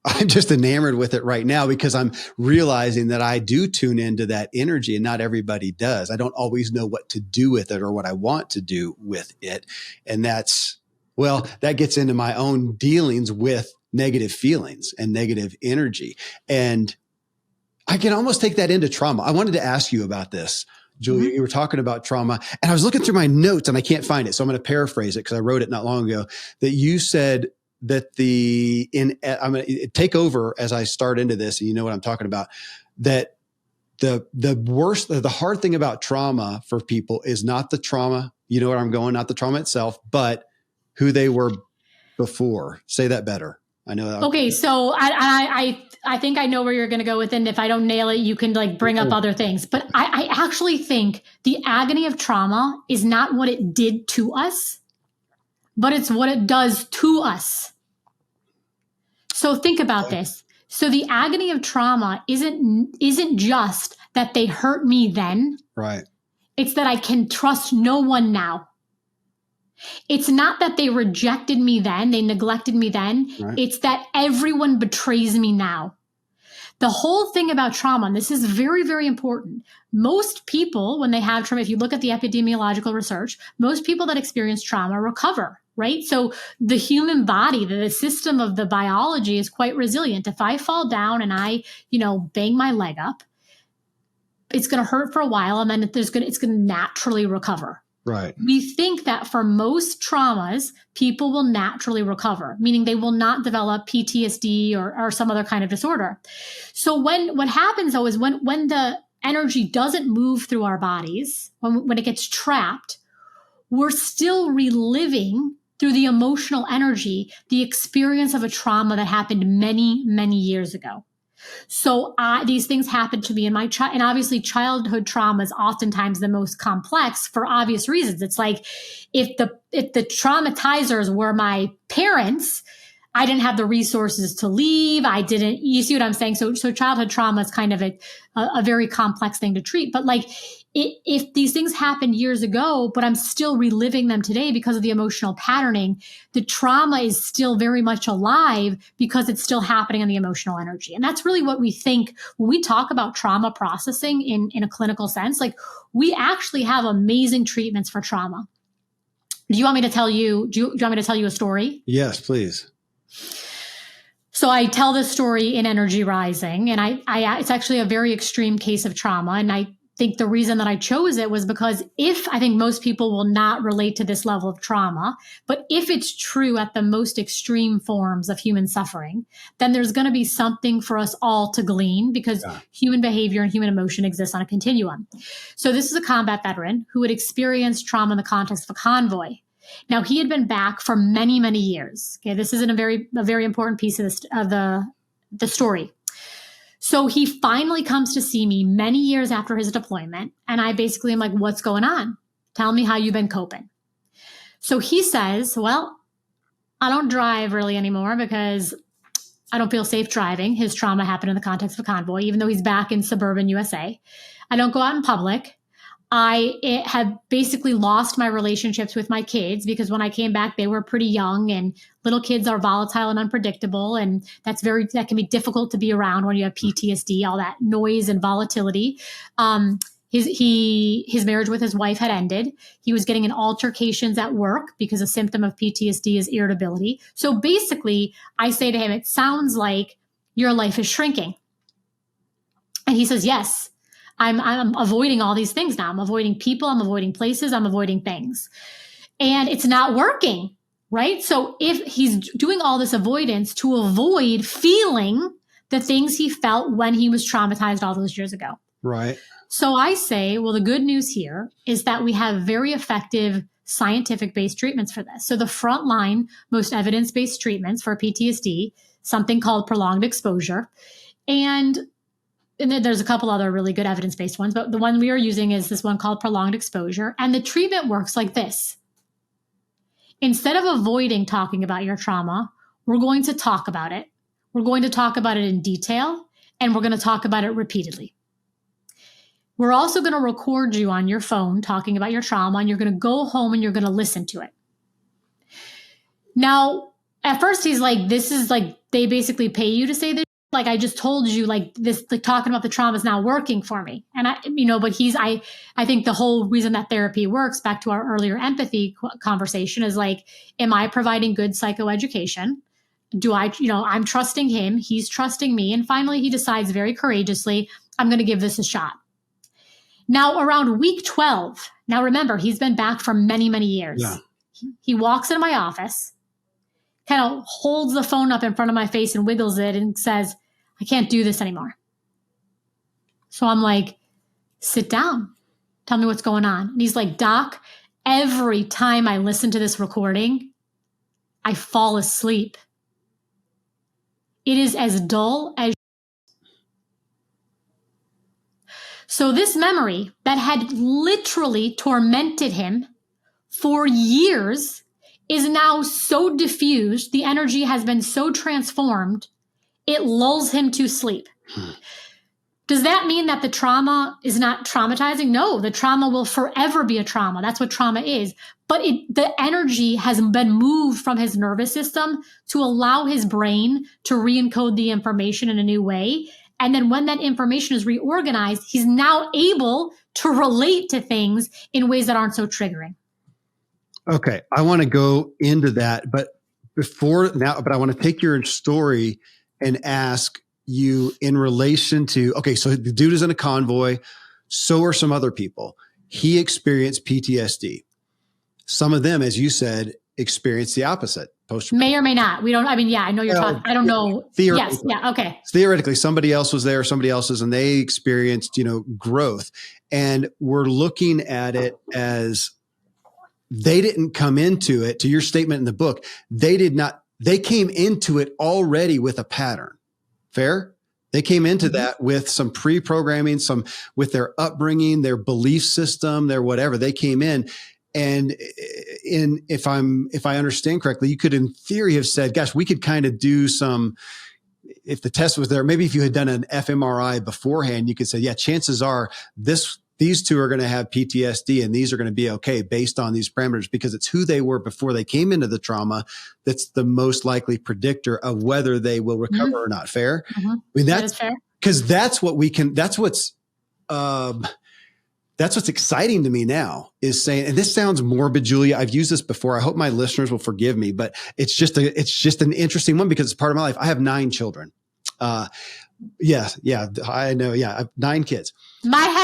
I'm just enamored with it right now because I'm realizing that I do tune into that energy and not everybody does. I don't always know what to do with it or what I want to do with it. And that gets into my own dealings with negative feelings and negative energy. And I can almost take that into trauma. I wanted to ask you about this, Julia. You were talking about trauma and I was looking through my notes and I can't find it. So I'm going to paraphrase it because I wrote it not long ago that you said that I'm going to take over as I start into this. And you know what I'm talking about, that the hard thing about trauma for people is not the trauma. You know where I'm going, not the trauma itself, but who they were before. Say that better. I know that. Okay. So I think I know where you're going to go with it. And if I don't nail it, you can like bring up other things, but I actually think the agony of trauma is not what it did to us, but it's what it does to us. So think about this. So the agony of trauma isn't just that they hurt me then. Right. It's that I can trust no one now. It's not that they rejected me then, they neglected me then. Right. It's that everyone betrays me now. The whole thing about trauma, and this is very, very important. Most people, when they have trauma, if you look at the epidemiological research, most people that experience trauma recover, right? So the human body, the system of the biology is quite resilient. If I fall down and I, bang my leg up, it's going to hurt for a while and then it's going to naturally recover. Right. We think that for most traumas, people will naturally recover, meaning they will not develop PTSD or some other kind of disorder. So what happens though is when the energy doesn't move through our bodies, when it gets trapped, we're still reliving through the emotional energy the experience of a trauma that happened many, many years ago. So these things happened to me in my and obviously childhood trauma is oftentimes the most complex for obvious reasons. It's like if the traumatizers were my parents, I didn't have the resources to leave. You see what I'm saying? So childhood trauma is kind of a very complex thing to treat. But like if these things happened years ago, but I'm still reliving them today because of the emotional patterning, the trauma is still very much alive because it's still happening in the emotional energy. And that's really what we think when we talk about trauma processing in a clinical sense. Like we actually have amazing treatments for trauma. Do you want me to tell you, do you want me to tell you a story? Yes, please. So I tell this story in Energy Rising, and it's actually a very extreme case of trauma. And I think the reason that I chose it was because I think most people will not relate to this level of trauma, but if it's true at the most extreme forms of human suffering, then there's going to be something for us all to glean because human behavior and human emotion exists on a continuum. So this is a combat veteran who had experienced trauma in the context of a convoy. Now, he had been back for many, many years. Okay, this isn't a very important piece of the story. So he finally comes to see me many years after his deployment. And I basically am like, what's going on? Tell me how you've been coping. So he says, well, I don't drive really anymore because I don't feel safe driving. His trauma happened in the context of a convoy, even though he's back in suburban USA. I don't go out in public. I have basically lost my relationships with my kids because when I came back, they were pretty young and little kids are volatile and unpredictable. And that can be difficult to be around when you have PTSD, all that noise and volatility. His marriage with his wife had ended. He was getting in altercations at work because a symptom of PTSD is irritability. So basically I say to him, it sounds like your life is shrinking. And he says, yes. I'm avoiding all these things now. I'm avoiding people. I'm avoiding places. I'm avoiding things. And it's not working, right? So if he's doing all this avoidance to avoid feeling the things he felt when he was traumatized all those years ago. Right. So I say, well, the good news here is that we have very effective scientific-based treatments for this. So the frontline, most evidence-based treatments for PTSD, something called prolonged exposure. And then there's a couple other really good evidence-based ones, but the one we are using is this one called prolonged exposure. And the treatment works like this. Instead of avoiding talking about your trauma, we're going to talk about it. We're going to talk about it in detail, and we're going to talk about it repeatedly. We're also going to record you on your phone talking about your trauma, and you're going to go home and you're going to listen to it. Now, at first he's like, this is like, they basically pay you to say this. Like, I just told you, like, this, like, talking about the trauma is not working for me. And I think the whole reason that therapy works, back to our earlier empathy conversation, is like, am I providing good psychoeducation? I'm trusting him, he's trusting me. And finally, he decides very courageously, I'm going to give this a shot. Now, around week 12, now remember, he's been back for many, many years. Yeah. He walks into my office, kind of holds the phone up in front of my face and wiggles it and says, I can't do this anymore. So I'm like, sit down. Tell me what's going on. And he's like, Doc, every time I listen to this recording, I fall asleep. It is as dull as. So this memory that had literally tormented him for years is now so diffused, the energy has been so transformed, it lulls him to sleep. Does that mean that the trauma is not traumatizing? No, the trauma will forever be a trauma. That's what trauma is. But the energy has been moved from his nervous system to allow his brain to re-encode the information in a new way. And then when that information is reorganized, he's now able to relate to things in ways that aren't so triggering. Okay. I want to go into that, but I want to take your story and ask you in relation to, okay, so the dude is in a convoy. So are some other people. He experienced PTSD. Some of them, as you said, experienced the opposite. May or may not. I know you're talking. I don't know. Yes. Yeah. Okay. Theoretically, somebody else was there, somebody else's, and they experienced, growth. And we're looking at it as they didn't come into it, to your statement in the book, they came into it already with a pattern. Fair? They came into that with some pre-programming, some with their upbringing, their belief system, their whatever. They came in. And if I understand correctly, you could in theory have said, gosh, we could kind of do some, if the test was there, maybe if you had done an fMRI beforehand, you could say, yeah, chances are these two are going to have PTSD and these are going to be okay based on these parameters, because it's who they were before they came into the trauma that's the most likely predictor of whether they will recover or not. Fair? Mm-hmm. I mean, that is fair. Because that's what's exciting to me now, is saying, and this sounds morbid, Julia, I've used this before. I hope my listeners will forgive me, but it's just an interesting one because it's part of my life. I have 9 children. Yeah, I know. Yeah. I have 9 kids. My head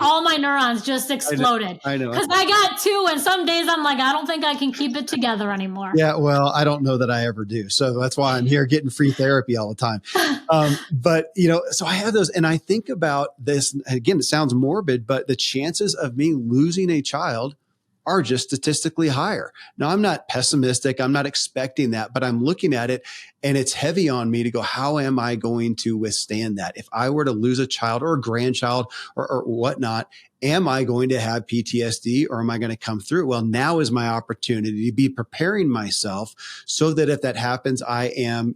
all my neurons just exploded. I know. Because I got 2 and some days I'm like, I don't think I can keep it together anymore. Yeah. Well, I don't know that I ever do. So that's why I'm here getting free therapy all the time. But so I have those, and I think about this, again, it sounds morbid, but the chances of me losing a child are just statistically higher. Now, I'm not pessimistic. I'm not expecting that, but I'm looking at it and it's heavy on me to go, how am I going to withstand that? If I were to lose a child or a grandchild or whatnot, am I going to have PTSD or am I going to come through it? Well, now is my opportunity to be preparing myself so that if that happens, I am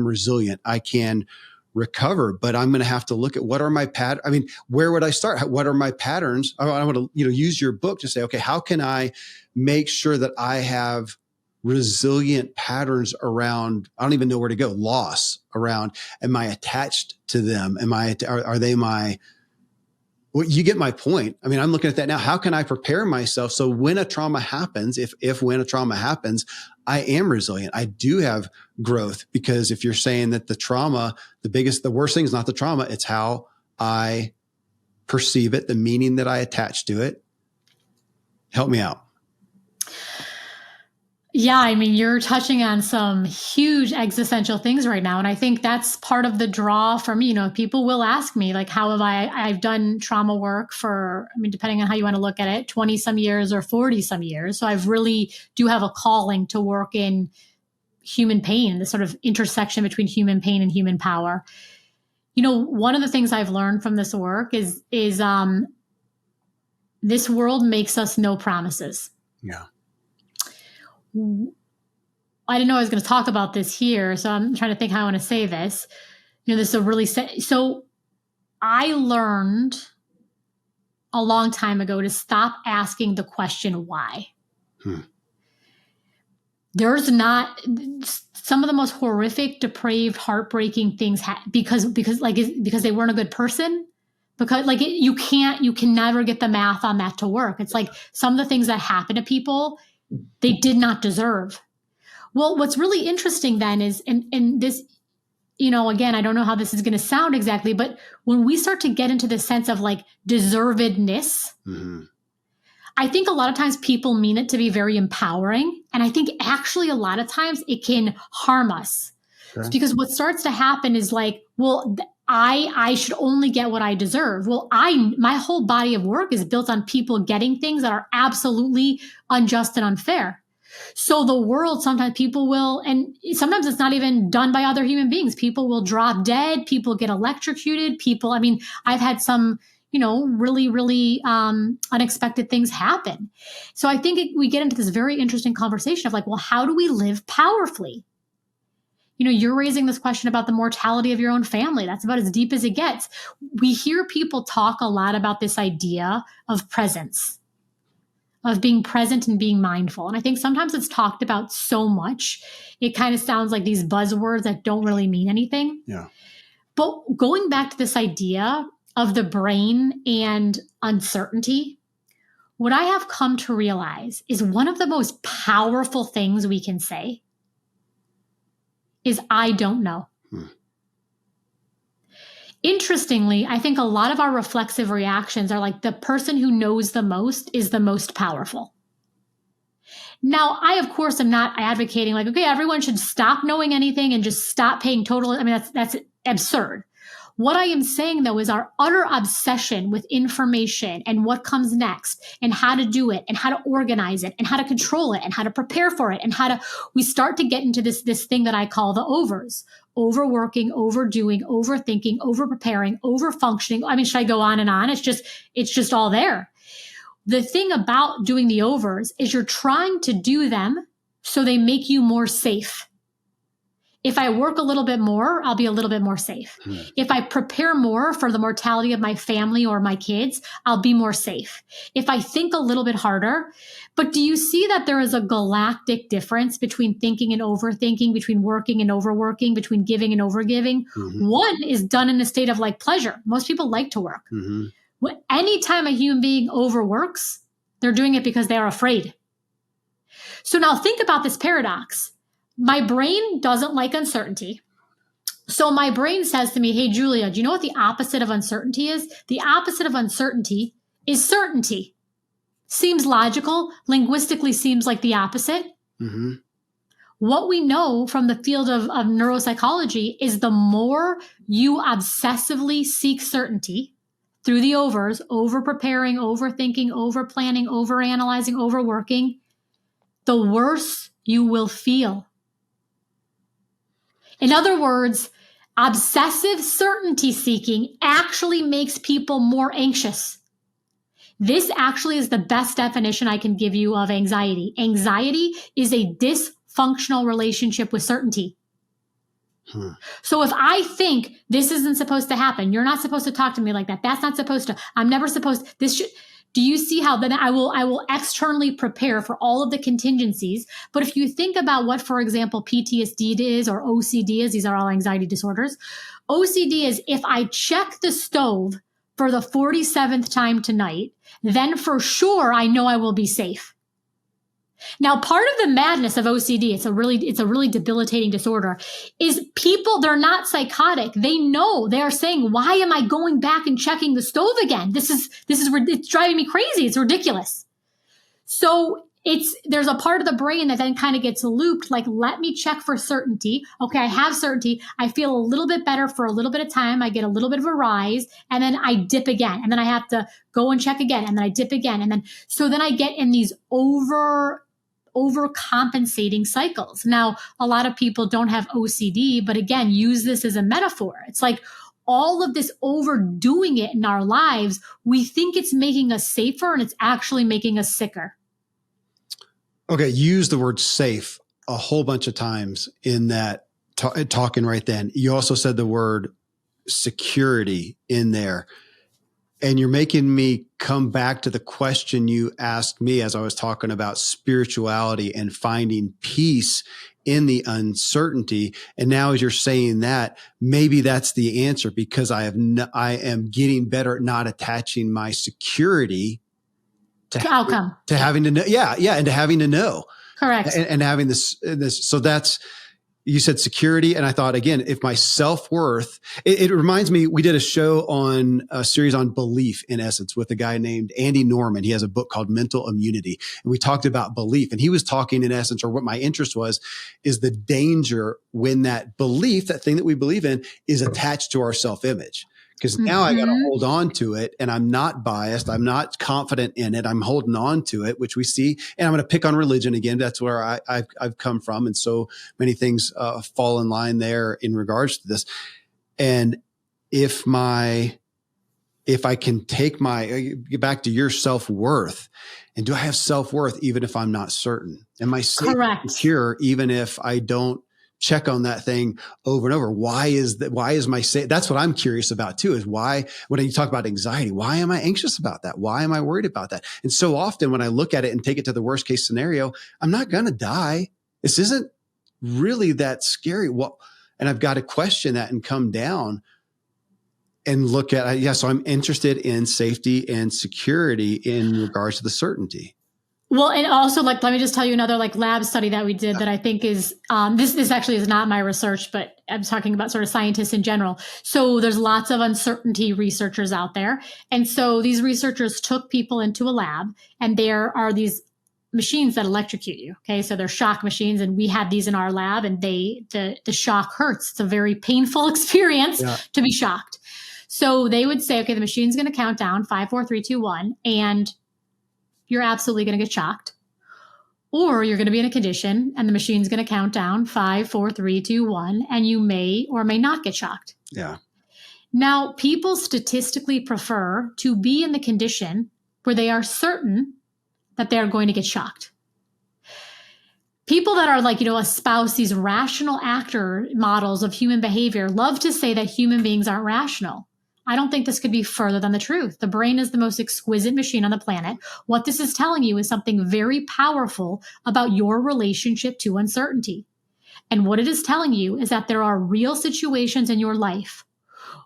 resilient. I can recover, but I'm going to have to look at what are my patterns. I mean, where would I start? What are my patterns? I want to, use your book to say, okay, how can I make sure that I have resilient patterns around, I don't even know where to go, loss around, am I attached to them? Are they my, well, you get my point. I mean, I'm looking at that now. How can I prepare myself so when a trauma happens, when a trauma happens, I am resilient. I do have growth, because if you're saying that the worst thing is not the trauma, it's how I perceive it, the meaning that I attach to it. Help me out. Yeah, I mean, you're touching on some huge existential things right now. And I think that's part of the draw for me. People will ask me, like, how have I've done trauma work for, I mean, depending on how you want to look at it, 20 some years or 40 some years. So I've really do have a calling to work in human pain, the sort of intersection between human pain and human power. One of the things I've learned from this work is this world makes us no promises. Yeah. I didn't know I was going to talk about this here, so I'm trying to think how I want to say this. This is a really so I learned a long time ago to stop asking the question why. There's not some of the most horrific, depraved, heartbreaking things because they weren't a good person. Because you can never get the math on that to work. It's like some of the things that happen to people, they did not deserve. Well, what's really interesting then is, and this, again, I don't know how this is going to sound exactly, but when we start to get into the sense of like deservedness, I think a lot of times people mean it to be very empowering. And I think actually a lot of times it can harm us. Okay. Because what starts to happen is like, well, I should only get what I deserve. Well, my whole body of work is built on people getting things that are absolutely unjust and unfair. So the world, sometimes people will, and sometimes it's not even done by other human beings. People will drop dead. People get electrocuted. I've had some, really, really unexpected things happen. So I think we get into this very interesting conversation of like, well, how do we live powerfully? You're raising this question about the mortality of your own family. That's about as deep as it gets. We hear people talk a lot about this idea of presence, of being present and being mindful. And I think sometimes it's talked about so much, it kind of sounds like these buzzwords that don't really mean anything. Yeah. But going back to this idea of the brain and uncertainty, what I have come to realize is one of the most powerful things we can say is I don't know. Interestingly, I think a lot of our reflexive reactions are like the person who knows the most is the most powerful. Now, I, of course, am not advocating like, okay, everyone should stop knowing anything and just stop paying total. I mean, that's absurd. What I am saying, though, is our utter obsession with information and what comes next and how to do it and how to organize it and how to control it and how to prepare for it and we start to get into this thing that I call the overs: overworking, overdoing, overthinking, overpreparing, overfunctioning. I mean, should I go on and on? It's just all there. The thing about doing the overs is you're trying to do them so they make you more safe. If I work a little bit more, I'll be a little bit more safe. If I prepare more for the mortality of my family or my kids, I'll be more safe. If I think a little bit harder, but do you see that there is a galactic difference between thinking and overthinking, between working and overworking, between giving and overgiving? One is done in a state of like pleasure. Most people like to work. Anytime a human being overworks, they're doing it because they are afraid. So now think about this paradox. My brain doesn't like uncertainty. So my brain says to me, hey, Julia, do you know what the opposite of uncertainty is? The opposite of uncertainty is certainty. Seems logical, linguistically seems like the opposite. What we know from the field of neuropsychology is the more you obsessively seek certainty through the overs, over-preparing, overthinking, over-planning, over-analyzing, overworking, the worse you will feel. In other words, obsessive certainty seeking actually makes people more anxious. This actually is the best definition I can give you of anxiety. Anxiety is a dysfunctional relationship with certainty. So if I think this isn't supposed to happen, you're not supposed to talk to me like that. That's not supposed to. I'm never supposed. Do you see how then I will externally prepare for all of the contingencies? But if you think about what, for example, PTSD is or OCD is, these are all anxiety disorders. OCD is if I check the stove for the 47th time tonight, then for sure I know I will be safe. Now, part of the madness of OCD, it's a really debilitating disorder, is people, they're not psychotic. They know, they are saying, why am I going back and checking the stove again? It's driving me crazy. It's ridiculous. So there's a part of the brain that then kind of gets looped, like, let me check for certainty. Okay, I have certainty. I feel a little bit better for a little bit of time. I get a little bit of a rise, and then I dip again. And then I have to go and check again. And then I dip again. And then, so then I get in these overcompensating cycles. Now, a lot of people don't have OCD, but again, use this as a metaphor. It's like all of this overdoing it in our lives, we think it's making us safer, and it's actually making us sicker. Okay, use the word safe a whole bunch of times in that talking right then. You also said the word security in there. And you're making me come back to the question you asked me as I was talking about spirituality and finding peace in the uncertainty. And now as you're saying that, maybe that's the answer, because I am getting better at not attaching my security to outcome, to having to know. Yeah. And to having to know. Correct. And having this. So that's, you said security. And I thought, again, if my self-worth, it reminds me, we did a series on belief, in essence, with a guy named Andy Norman. He has a book called Mental Immunity. And we talked about belief. And he was talking, in essence, or what my interest was, is the danger when that belief, that thing that we believe in, is attached to our self-image. Because now I got to hold on to it, and I'm not biased. I'm not confident in it. I'm holding on to it, which we see. And I'm going to pick on religion again. That's where I've come from. And so many things fall in line there in regards to this. And if I can take get back to your self-worth, and do I have self-worth even if I'm not certain? Am I safe and secure even if I don't check on that thing over and over? Why is my that's what I'm curious about too, is why, when you talk about anxiety, why am I anxious about that? Why am I worried about that? And so often when I look at it and take it to the worst case scenario, I'm not going to die. This isn't really that scary. Well, and I've got to question that and come down and look at, so I'm interested in safety and security in regards to the certainty. Well, and also, like, let me just tell you another lab study that we did that I think is, this actually is not my research, but I'm talking about sort of scientists in general. So there's lots of uncertainty researchers out there. And so these researchers took people into a lab, and there are these machines that electrocute you. Okay. So they're shock machines, and we had these in our lab, and the shock hurts. It's a very painful experience to be shocked. So they would say, okay, the machine's going to count down 5, 4, 3, 2, 1. And you're absolutely going to get shocked. Or you're going to be in a condition and the machine's going to count down 5, 4, 3, 2, 1, and you may or may not get shocked. Yeah. Now, people statistically prefer to be in the condition where they are certain that they're going to get shocked. People that are espouse these rational actor models of human behavior love to say that human beings aren't rational. I don't think this could be further than the truth. The brain is the most exquisite machine on the planet. What this is telling you is something very powerful about your relationship to uncertainty. And what it is telling you is that there are real situations in your life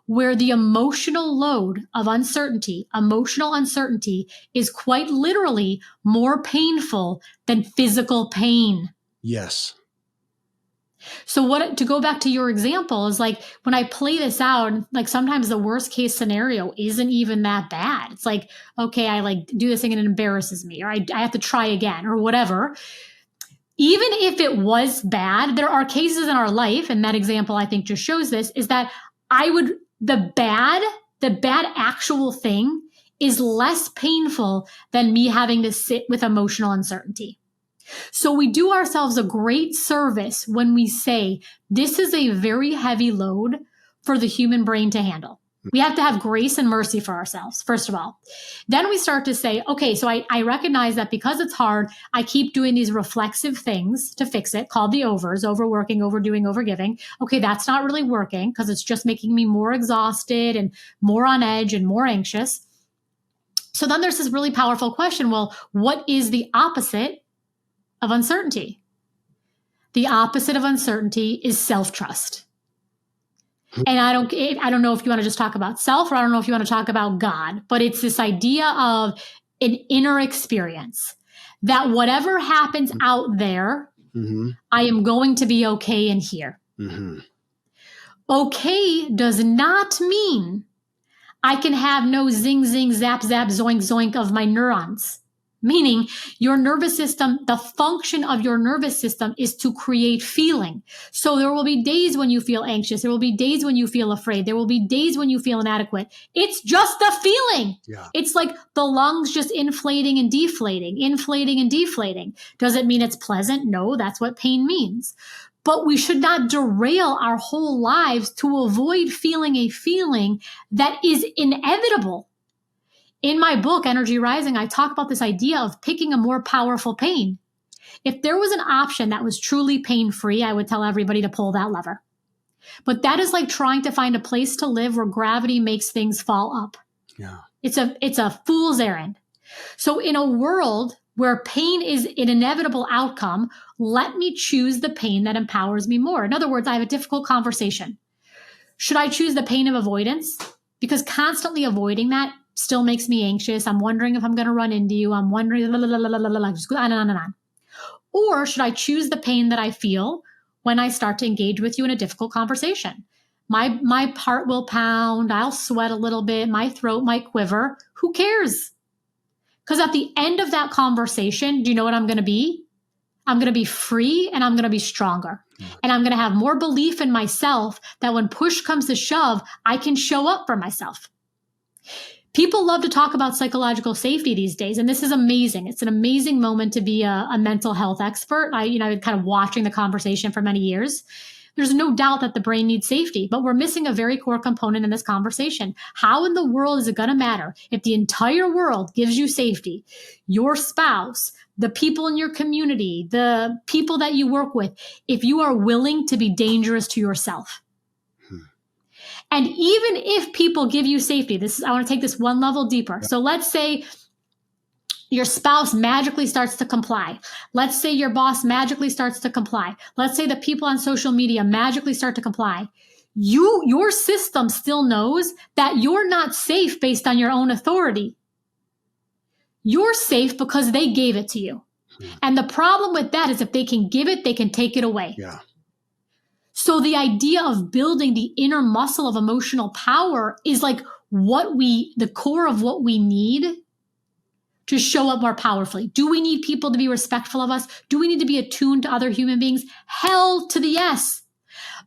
where the emotional load of uncertainty, emotional uncertainty, is quite literally more painful than physical pain. Yes. So to go back to your example is when I play this out, sometimes the worst case scenario isn't even that bad. It's okay, I do this thing and it embarrasses me, or I have to try again or whatever. Even if it was bad, there are cases in our life, and that example I think just shows this, is that the bad actual thing is less painful than me having to sit with emotional uncertainty. So we do ourselves a great service when we say this is a very heavy load for the human brain to handle. We have to have grace and mercy for ourselves, first of all. Then we start to say, okay, so I recognize that because it's hard, I keep doing these reflexive things to fix it, called the overs, overworking, overdoing, overgiving. Okay, that's not really working because it's just making me more exhausted and more on edge and more anxious. So then there's this really powerful question. Well, what is the opposite of uncertainty? The opposite of uncertainty is self-trust. And I don't know if you want to just talk about self, or I don't know if you want to talk about God, but it's this idea of an inner experience that whatever happens out there, I am going to be okay in here. Okay does not mean I can have no zing, zing, zap, zap, zoink, zoink of my neurons. Meaning your nervous system, the function of your nervous system is to create feeling. So there will be days when you feel anxious. There will be days when you feel afraid. There will be days when you feel inadequate. It's just a feeling. Yeah. It's like the lungs just inflating and deflating, inflating and deflating. Does it mean it's pleasant? No, that's what pain means. But we should not derail our whole lives to avoid feeling a feeling that is inevitable. In my book, Energy Rising, I talk about this idea of picking a more powerful pain. If there was an option that was truly pain-free, I would tell everybody to pull that lever. But that is like trying to find a place to live where gravity makes things fall up. Yeah. It's a fool's errand. So in a world where pain is an inevitable outcome, let me choose the pain that empowers me more. In other words, I have a difficult conversation. Should I choose the pain of avoidance? Because constantly avoiding that still makes me anxious. I'm wondering if I'm going to run into you. I'm wondering, just go on and on and on. Or should I choose the pain that I feel when I start to engage with you in a difficult conversation? My heart will pound. I'll sweat a little bit. My throat might quiver. Who cares? Because at the end of that conversation, do you know what I'm going to be? I'm going to be free and I'm going to be stronger. And I'm going to have more belief in myself that when push comes to shove, I can show up for myself. People love to talk about psychological safety these days, and this is amazing. It's an amazing moment to be a mental health expert. I've been kind of watching the conversation for many years. There's no doubt that the brain needs safety, but we're missing a very core component in this conversation. How in the world is it going to matter if the entire world gives you safety? Your spouse, the people in your community, the people that you work with, if you are willing to be dangerous to yourself. And even if people give you safety, I want to take this one level deeper. So let's say your spouse magically starts to comply. Let's say your boss magically starts to comply. Let's say the people on social media magically start to comply. Your system still knows that you're not safe based on your own authority. You're safe because they gave it to you. And the problem with that is if they can give it, they can take it away. Yeah. So the idea of building the inner muscle of emotional power is like the core of what we need to show up more powerfully. Do we need people to be respectful of us? Do we need to be attuned to other human beings? Hell to the yes.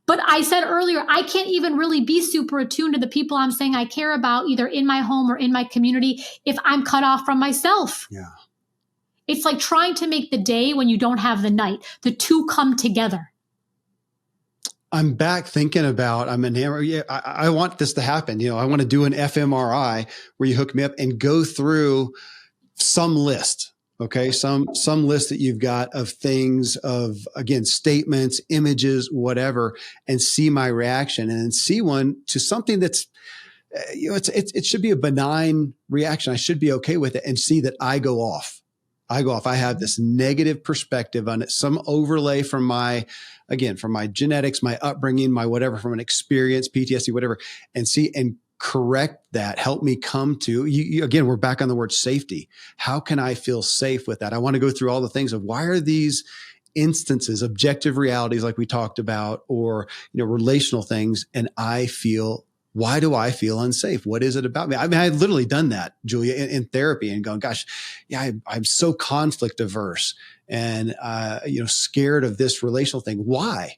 But I said earlier, I can't even really be super attuned to the people I'm saying I care about, either in my home or in my community, if I'm cut off from myself. Yeah. It's like trying to make the day when you don't have the night. The two come together. I'm back thinking about, I'm enamored. Yeah, I want this to happen. I want to do an fMRI where you hook me up and go through some list. Okay. Some list that you've got of things, of, again, statements, images, whatever, and see my reaction, and then see one to something that's, it should be a benign reaction. I should be okay with it, and see that I go off. I have this negative perspective on it, some overlay from my genetics, my upbringing, my whatever, from an experience, PTSD, whatever, and correct that. Help me come to you. Again, we're back on the word safety. How can I feel safe with that? I want to go through all the things of why are these instances, objective realities like we talked about, or, relational things, and why do I feel unsafe? What is it about me? I mean, I've literally done that, Julia, in therapy, and going, gosh, yeah, I'm so conflict averse and, scared of this relational thing. Why?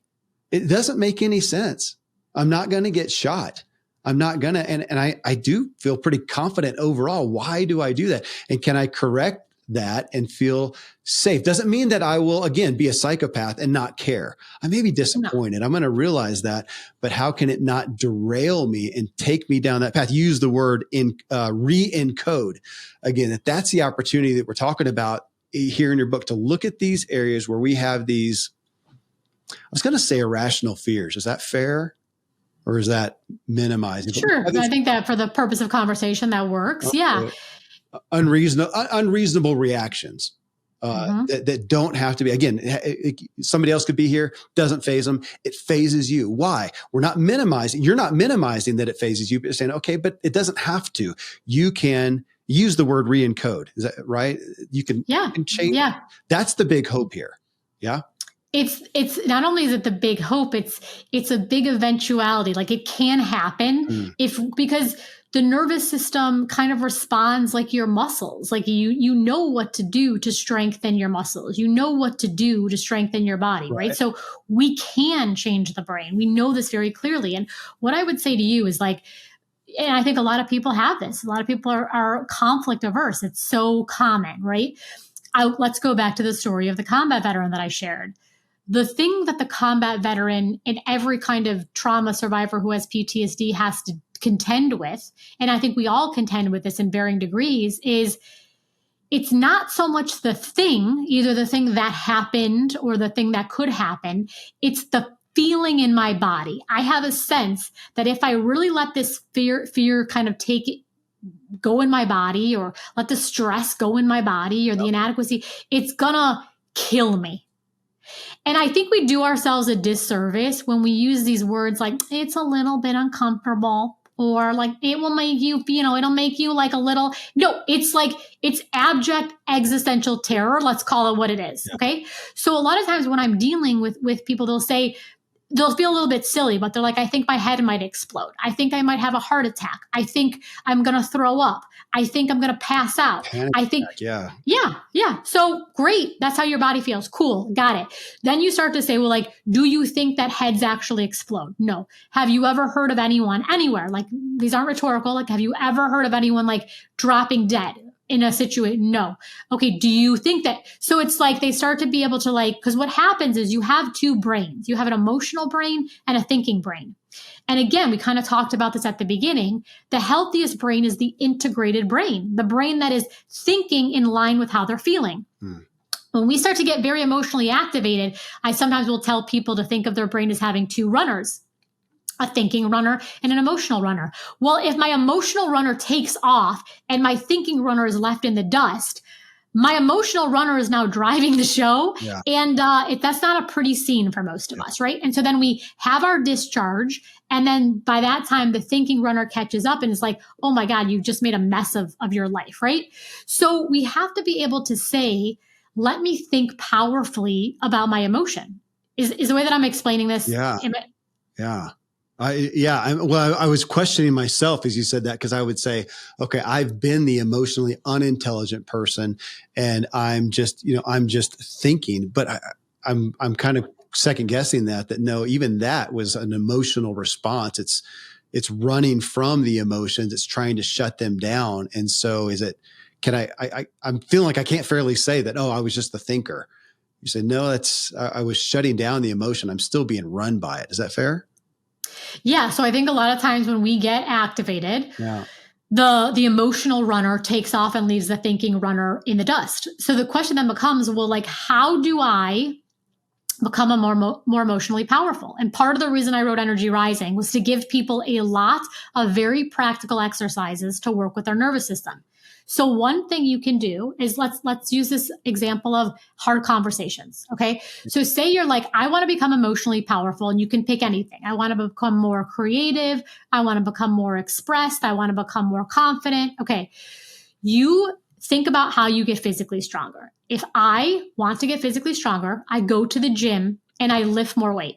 It doesn't make any sense. I'm not going to get shot. I'm not going to, and I do feel pretty confident overall. Why do I do that? And can I correct that and feel safe? Doesn't mean that I will, again, be a psychopath and not care. I may be disappointed. No. I'm going to realize that, but how can it not derail me and take me down that path? Use the word re-encode. Again, that's the opportunity that we're talking about here in your book, to look at these areas where we have these, I was going to say irrational fears. Is that fair? Or is that minimizing? Sure. I think that for the purpose of conversation, that works. Okay. Yeah. Unreasonable reactions that don't have to be. Again, somebody else could be here, doesn't phase them. It phases you. Why? We're not minimizing. You're not minimizing that it phases you, but you're saying, okay, but it doesn't have to. You can use the word re-encode. Is that right? You can change. Yeah. That's the big hope here. Yeah. It's not only is it the big hope, it's a big eventuality. Like, it can happen because the nervous system kind of responds like your muscles. Like you know what to do to strengthen your muscles. You know what to do to strengthen your body, right? So we can change the brain. We know this very clearly. And what I would say to you is like, and I think a lot of people have this. A lot of people are conflict averse. It's so common, right? Let's go back to the story of the combat veteran that I shared. The thing that the combat veteran and every kind of trauma survivor who has PTSD has to contend with, and I think we all contend with this in varying degrees, is it's not so much the thing, either the thing that happened or the thing that could happen. It's the feeling in my body. I have a sense that if I really let this fear kind of go in my body, or let the stress go in my body, or the inadequacy, it's gonna kill me. And I think we do ourselves a disservice when we use these words like, it's a little bit uncomfortable, or like, it will make you, it'll make you like a little, no, it's like, it's abject existential terror. Let's call it what it is. Okay. So a lot of times when I'm dealing with people, they'll feel a little bit silly, but they're like, I think my head might explode. I think I might have a heart attack. I think I'm going to throw up. I think I'm going to pass out. Panic attack, Yeah. So great. That's how your body feels. Cool. Got it. Then you start to say, well, like, do you think that heads actually explode? No. Have you ever heard of anyone anywhere? Like, these aren't rhetorical. Like, have you ever heard of anyone like dropping dead in a situation? No. Okay. Do you think that? So it's like they start to be able to like, because what happens is you have two brains. You have an emotional brain and a thinking brain. And again, we kind of talked about this at the beginning. The healthiest brain is the integrated brain, the brain that is thinking in line with how they're feeling. When we start to get very emotionally activated, I sometimes will tell people to think of their brain as having two runners, a thinking runner and an emotional runner. Well, if my emotional runner takes off and my thinking runner is left in the dust, my emotional runner is now driving the show. And that's not a pretty scene for most of us, right? And so then we have our discharge. And then by that time, the thinking runner catches up and is like, oh my God, you've just made a mess of your life, right? So we have to be able to say, let me think powerfully about my emotion. Is the way that I'm explaining this? I was questioning myself as you said that, because I would say, okay, I've been the emotionally unintelligent person, and I'm just thinking, but I'm kind of second guessing that no, even that was an emotional response. It's running from the emotions. It's trying to shut them down. And so I'm feeling like I can't fairly say that, oh, I was just the thinker. You say, no, I was shutting down the emotion. I'm still being run by it. Is that fair? Yeah. So I think a lot of times when we get activated, the emotional runner takes off and leaves the thinking runner in the dust. So the question then becomes, well, like, how do I become a more emotionally powerful? And part of the reason I wrote Energy Rising was to give people a lot of very practical exercises to work with their nervous system. So one thing you can do is let's use this example of hard conversations. Okay. So say you're like, I want to become emotionally powerful, and you can pick anything. I want to become more creative. I want to become more expressed. I want to become more confident. Okay. You think about how you get physically stronger. If I want to get physically stronger, I go to the gym and I lift more weight.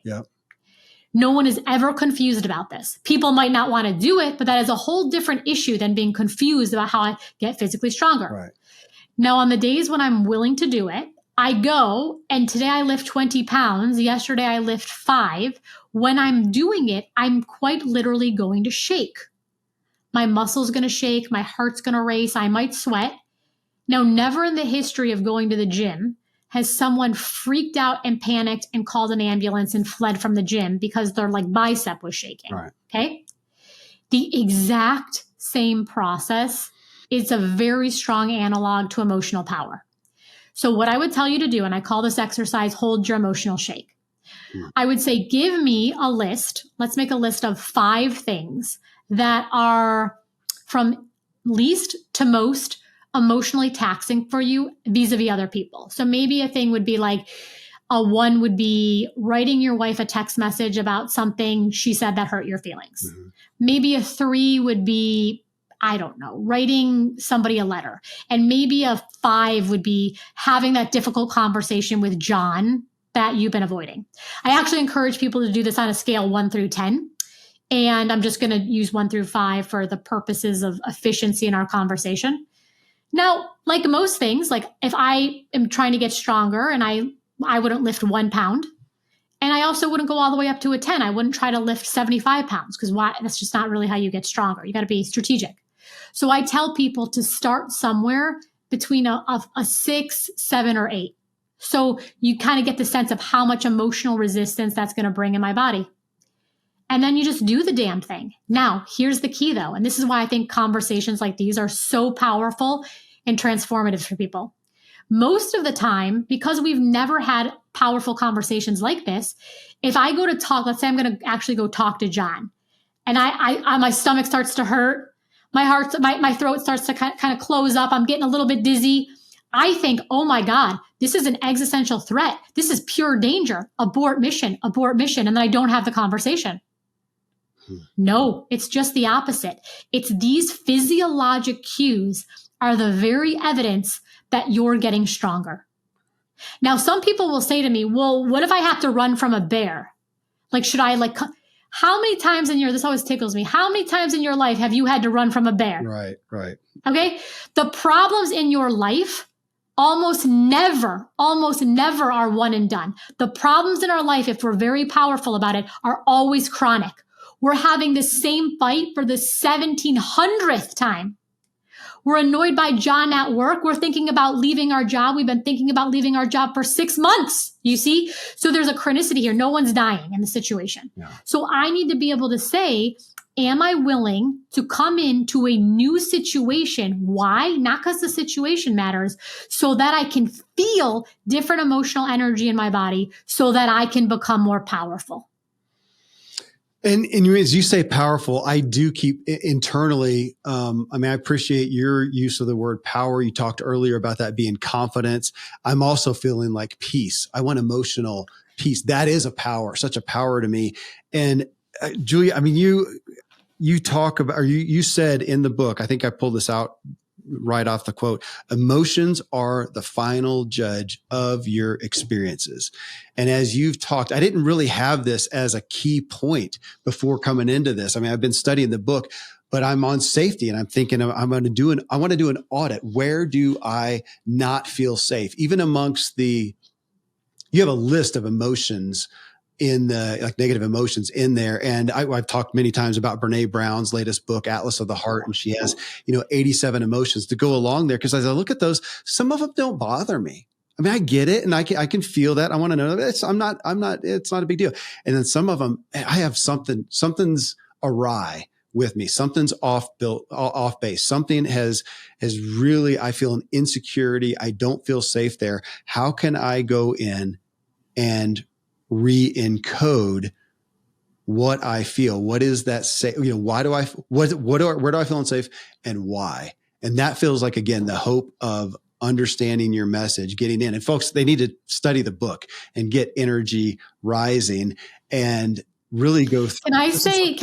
No one is ever confused about this. People might not want to do it, but that is a whole different issue than being confused about how I get physically stronger. Right. Now, on the days when I'm willing to do it, I go, and today I lift 20 pounds. Yesterday I lift 5. When I'm doing it, I'm quite literally going to shake. My muscles going to shake. My heart's going to race. I might sweat. Now, never in the history of going to the gym has someone freaked out and panicked and called an ambulance and fled from the gym because their like bicep was shaking. Right. Okay. The exact same process is a very strong analog to emotional power. So what I would tell you to do, and I call this exercise, hold your emotional shake. I would say, give me a list. Let's make a list of 5 things that are from least to most emotionally taxing for you vis-a-vis other people. So maybe a thing would be like, a 1 would be writing your wife a text message about something she said that hurt your feelings. Maybe a 3 would be, I don't know, writing somebody a letter. And maybe a 5 would be having that difficult conversation with John that you've been avoiding. I actually encourage people to do this on a scale 1 through 10. And I'm just going to use 1 through 5 for the purposes of efficiency in our conversation. Now, like most things, like if I am trying to get stronger and I wouldn't lift 1 pound, and I also wouldn't go all the way up to a 10. I wouldn't try to lift 75 pounds because why? That's just not really how you get stronger. You got to be strategic. So I tell people to start somewhere between a 6, 7, or 8. So you kind of get the sense of how much emotional resistance that's going to bring in my body. And then you just do the damn thing. Now, here's the key though. And this is why I think conversations like these are so powerful and transformative for people. Most of the time, because we've never had powerful conversations like this, if I go to talk, let's say I'm going to actually go talk to John, and my stomach starts to hurt, my throat starts to kind of close up, I'm getting a little bit dizzy. I think, oh my God, this is an existential threat. This is pure danger. Abort mission. And then I don't have the conversation. No, it's just the opposite. It's these physiologic cues are the very evidence that you're getting stronger. Now, some people will say to me, well, what if I have to run from a bear? Like, should I how many times this always tickles me. How many times in your life have you had to run from a bear? Right. Okay. The problems in your life almost never are one and done. The problems in our life, if we're very powerful about it, are always chronic. We're having the same fight for the 1700th time. We're annoyed by John at work. We're thinking about leaving our job. We've been thinking about leaving our job for 6 months, you see? So there's a chronicity here. No one's dying in the situation. Yeah. So I need to be able to say, am I willing to come into a new situation? Why? Not because the situation matters, so that I can feel different emotional energy in my body so that I can become more powerful. And as you say powerful, I do keep internally. I appreciate your use of the word power. You talked earlier about that being confidence. I'm also feeling like peace. I want emotional peace. That is a power, such a power to me. And Julia, you talk about, or you said in the book, I think I pulled this out right off the quote, emotions are the final judge of your experiences. And as you've talked, I didn't really have this as a key point before coming into this. I've been studying the book, but I'm on safety and I'm thinking I want to do an audit. Where do I not feel safe? Even amongst you have a list of emotions in the negative emotions in there. And I've talked many times about Brene Brown's latest book, Atlas of the Heart. And she has, 87 emotions to go along there. Cause as I look at those, some of them don't bother me. I get it. And I can feel that. I want to know that it's not a big deal. And then some of them, I have something's awry with me. Something's off base. Something has really, I feel an insecurity. I don't feel safe there. How can I go in and re-encode what I feel? What is that say? Where do I feel unsafe and why? And that feels like, again, the hope of understanding your message, getting in. And folks, they need to study the book and get energy rising and really go through. Can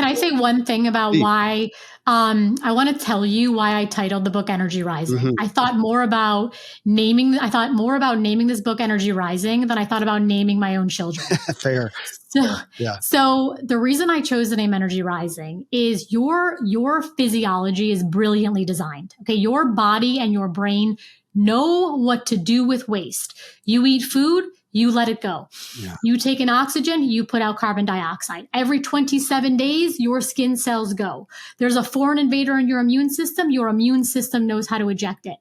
I say one thing about why I want to tell you why I titled the book Energy Rising. Mm-hmm. I thought more about naming this book Energy Rising than I thought about naming my own children. Fair. So the reason I chose the name Energy Rising is your physiology is brilliantly designed. Okay. Your body and your brain know what to do with waste. You eat food, you let it go. Yeah. You take in oxygen, you put out carbon dioxide. Every 27 days, your skin cells go. There's a foreign invader in your immune system knows how to eject it.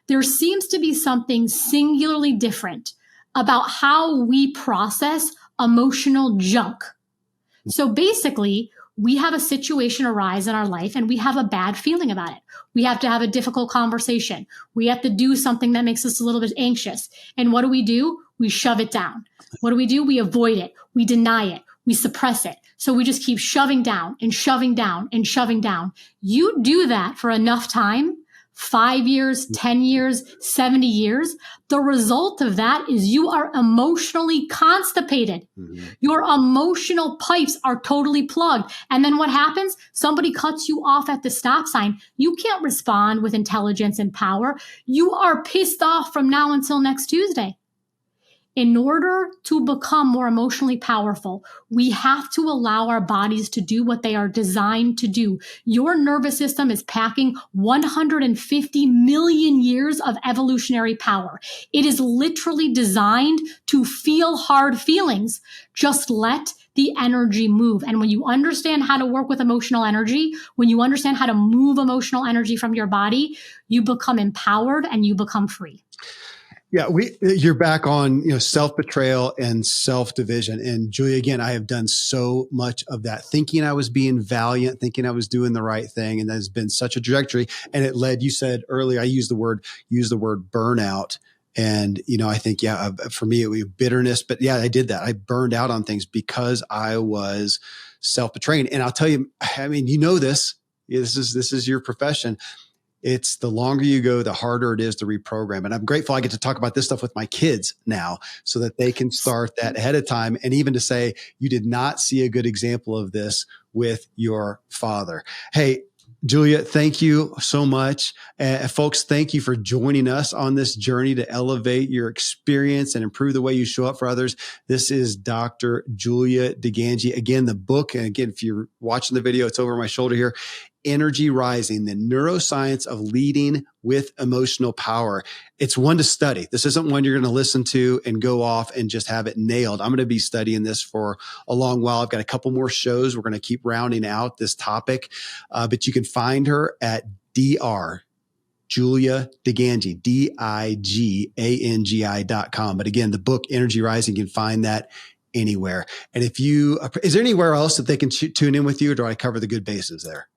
There seems to be something singularly different about how we process emotional junk. So basically, we have a situation arise in our life and we have a bad feeling about it. We have to have a difficult conversation. We have to do something that makes us a little bit anxious. And what do? We shove it down. What do? We avoid it. We deny it. We suppress it. So we just keep shoving down and shoving down and shoving down. You do that for enough time, 5 years, 10 years, 70 years. The result of that is you are emotionally constipated. Mm-hmm. Your emotional pipes are totally plugged. And then what happens? Somebody cuts you off at the stop sign. You can't respond with intelligence and power. You are pissed off from now until next Tuesday. In order to become more emotionally powerful, we have to allow our bodies to do what they are designed to do. Your nervous system is packing 150 million years of evolutionary power. It is literally designed to feel hard feelings. Just let the energy move. And when you understand how to work with emotional energy, when you understand how to move emotional energy from your body, you become empowered and you become free. Yeah, you're back on, self-betrayal and self-division. And Julia, again, I have done so much of that, thinking I was being valiant, thinking I was doing the right thing. And that has been such a trajectory. And it led, you said earlier, I used the word burnout. And, I think, for me, it was bitterness, but yeah, I did that. I burned out on things because I was self-betraying. And I'll tell you, I mean, this, this is your profession. It's the longer you go, the harder it is to reprogram. And I'm grateful I get to talk about this stuff with my kids now so that they can start that ahead of time. And even to say, you did not see a good example of this with your father. Hey, Julia, thank you so much. Folks, thank you for joining us on this journey to elevate your experience and improve the way you show up for others. This is Dr. Julia DiGangi. Again, the book, and again, if you're watching the video, it's over my shoulder here. Energy Rising, the Neuroscience of Leading with Emotional Power. It's one to study. This isn't one you're going to listen to and go off and just have it nailed. I'm going to be studying this for a long while. I've got a couple more shows. We're going to keep rounding out this topic, but you can find her at Dr. Julia DiGangi, DIGANGI.com. But again, the book Energy Rising, you can find that anywhere. And is there anywhere else that they can tune in with you, or do I cover the good bases there?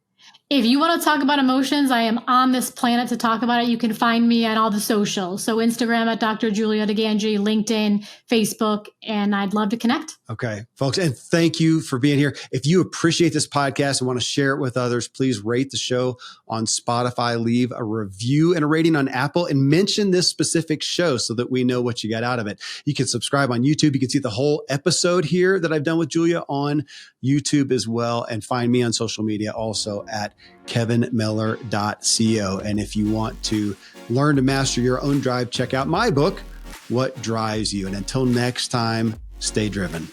If you want to talk about emotions, I am on this planet to talk about it. You can find me at all the socials. So Instagram at Dr. Julia DiGangi, LinkedIn, Facebook, and I'd love to connect. Okay, folks. And thank you for being here. If you appreciate this podcast and want to share it with others, please rate the show on Spotify, leave a review and a rating on Apple, and mention this specific show so that we know what you got out of it. You can subscribe on YouTube. You can see the whole episode here that I've done with Julia on YouTube as well. And find me on social media also at kevinmiller.co. And if you want to learn to master your own drive, check out my book, What Drives You. And until next time, stay driven.